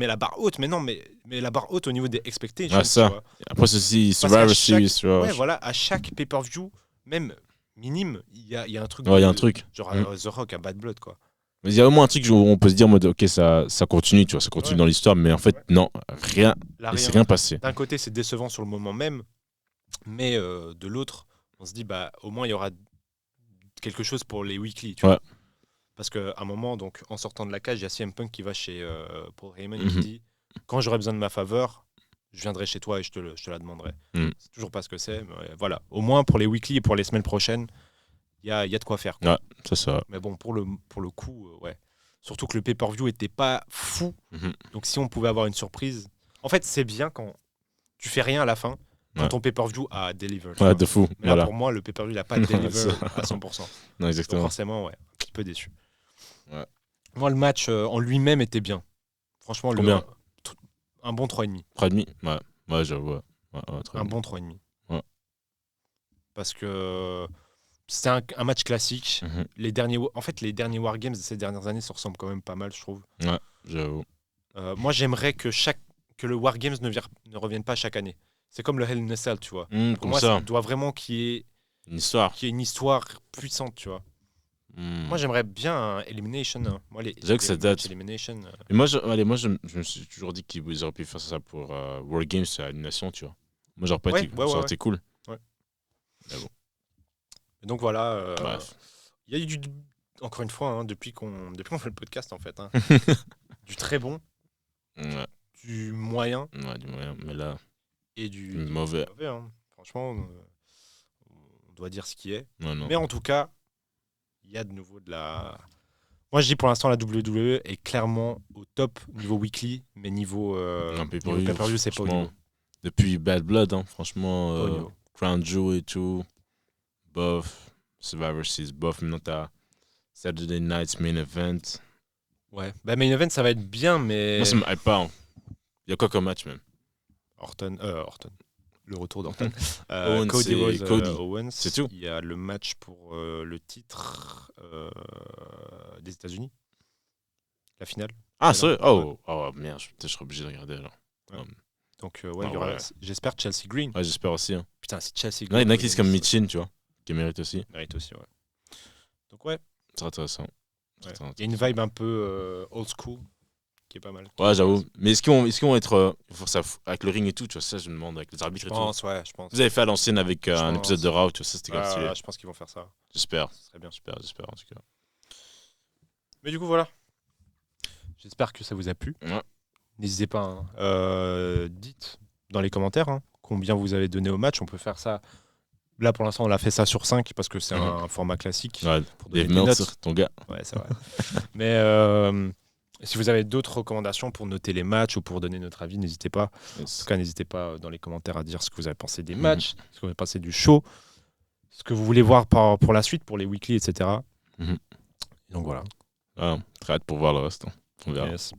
la barre haute, mais non, mais la barre haute au niveau des expectations. Ça. Tu vois. Après, ceci, Survivor Series, tu vois. Ouais, voilà, à chaque pay-per-view, même minime, il y a un truc. Ouais, il y a un truc. Genre The Rock à Bad Blood, quoi. Mais il y a au moins un truc où on peut se dire, ok, ça continue, tu vois, ça continue dans l'histoire, mais en fait, non, rien. Il s'est rien passé. D'un côté, c'est décevant sur le moment même, mais de l'autre, on se dit, au moins, il y aura quelque chose pour les weekly, tu vois. Parce qu'à un moment, donc, en sortant de la cage, il y a CM Punk qui va chez Paul Heyman et qui dit, quand j'aurai besoin de ma faveur, je viendrai chez toi et je te la demanderai. C'est toujours pas ce que c'est, mais voilà. Au moins, pour les weekly et pour les semaines prochaines, il y a de quoi faire. Quoi. Ouais, c'est ça. Mais bon, pour le coup, ouais. Surtout que le pay-per-view était pas fou. Donc si on pouvait avoir une surprise... En fait, c'est bien quand tu fais rien à la fin, quand ton pay-per-view a deliver. Ouais, de fou. Mais là, pour moi, le pay-per-view, il n'a pas deliver à 100%. Non, exactement. Donc forcément, un petit peu déçu. Ouais. Moi, le match en lui-même était bien. Franchement, Combien un bon 3,5. 3,5 Ouais, j'avoue. Ouais, Un bon 3,5. Ouais. Parce que c'était un match classique. Les derniers Wargames de ces dernières années se ressemblent quand même pas mal, je trouve. Ouais, j'avoue. Moi, j'aimerais que le Wargames ne revienne pas chaque année. C'est comme le Hell in a Cell, tu vois. Pour Comme moi, ça doit vraiment qu'il y ait une histoire puissante, tu vois. Moi, j'aimerais bien un Elimination. Moi, que ça date. Elimination. Et moi, je me suis toujours dit qu'ils auraient pu faire ça pour World Games à Elimination, tu vois. Moi, j'aurais pas été. Ça aurait été cool. Ouais. Mais bon. Et donc voilà. Bref. Il y a eu encore une fois, depuis qu'on fait le podcast, en fait. Du très bon. Ouais. Du moyen. Ouais, du moyen. Mais là. Et du mauvais. Franchement, on doit dire ce qui est. Ouais, non. Mais en tout cas, il y a de nouveau de la. Moi, je dis pour l'instant, la WWE est clairement au top niveau weekly, mais niveau pay-per-view, c'est pas au niveau. Depuis Bad Blood, franchement, au niveau. Crown Jewel et tout, bof, Survivor Series, bof. Maintenant, t'as Saturday Night's Main Event. Ouais, Main Event, ça va être bien, mais. Moi, ça me hype pas. Il y a quoi comme match, même? Orton. Le retour d'Orton. Cody. Owens. C'est tout. Il y a le match pour le titre des États-Unis. La finale. Ah, c'est vrai? Oh, merde, je serais obligé de regarder alors. Ouais. Donc, il y aura, j'espère Chelsea Green. Ouais, j'espère aussi. Putain, si Chelsea Il Green. y en a qui disent comme Michin, tu vois, qui mérite aussi. Mérite aussi, ouais. Donc, ouais. C'est intéressant. Ouais. Il y a une vibe un peu old school qui est pas mal. Ouais, j'avoue. Mais est-ce qu'ils vont être ça, avec le ring et tout, tu vois, ça, je me demande, avec les arbitres et tout. Je pense. Vous avez fait à l'ancienne avec un épisode de Raw, tu vois, ça, c'était grave stylé. Je pense qu'ils vont faire ça. J'espère. Ce serait bien. J'espère, en tout cas. Mais du coup, voilà. J'espère que ça vous a plu. Ouais. N'hésitez pas. Dites dans les commentaires combien vous avez donné au match. On peut faire ça. Là, pour l'instant, on a fait ça sur 5 parce que c'est un format classique. Ouais, pour donner des notes, ton gars. Ouais, c'est vrai. Mais si vous avez d'autres recommandations pour noter les matchs ou pour donner notre avis, n'hésitez pas. Yes. En tout cas, n'hésitez pas dans les commentaires à dire ce que vous avez pensé des matchs, ce que vous avez pensé du show, ce que vous voulez voir pour la suite, pour les weekly, etc. Donc voilà. Très hâte pour voir le reste. On verra. Yes.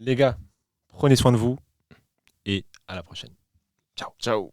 Les gars, prenez soin de vous et à la prochaine. Ciao. Ciao.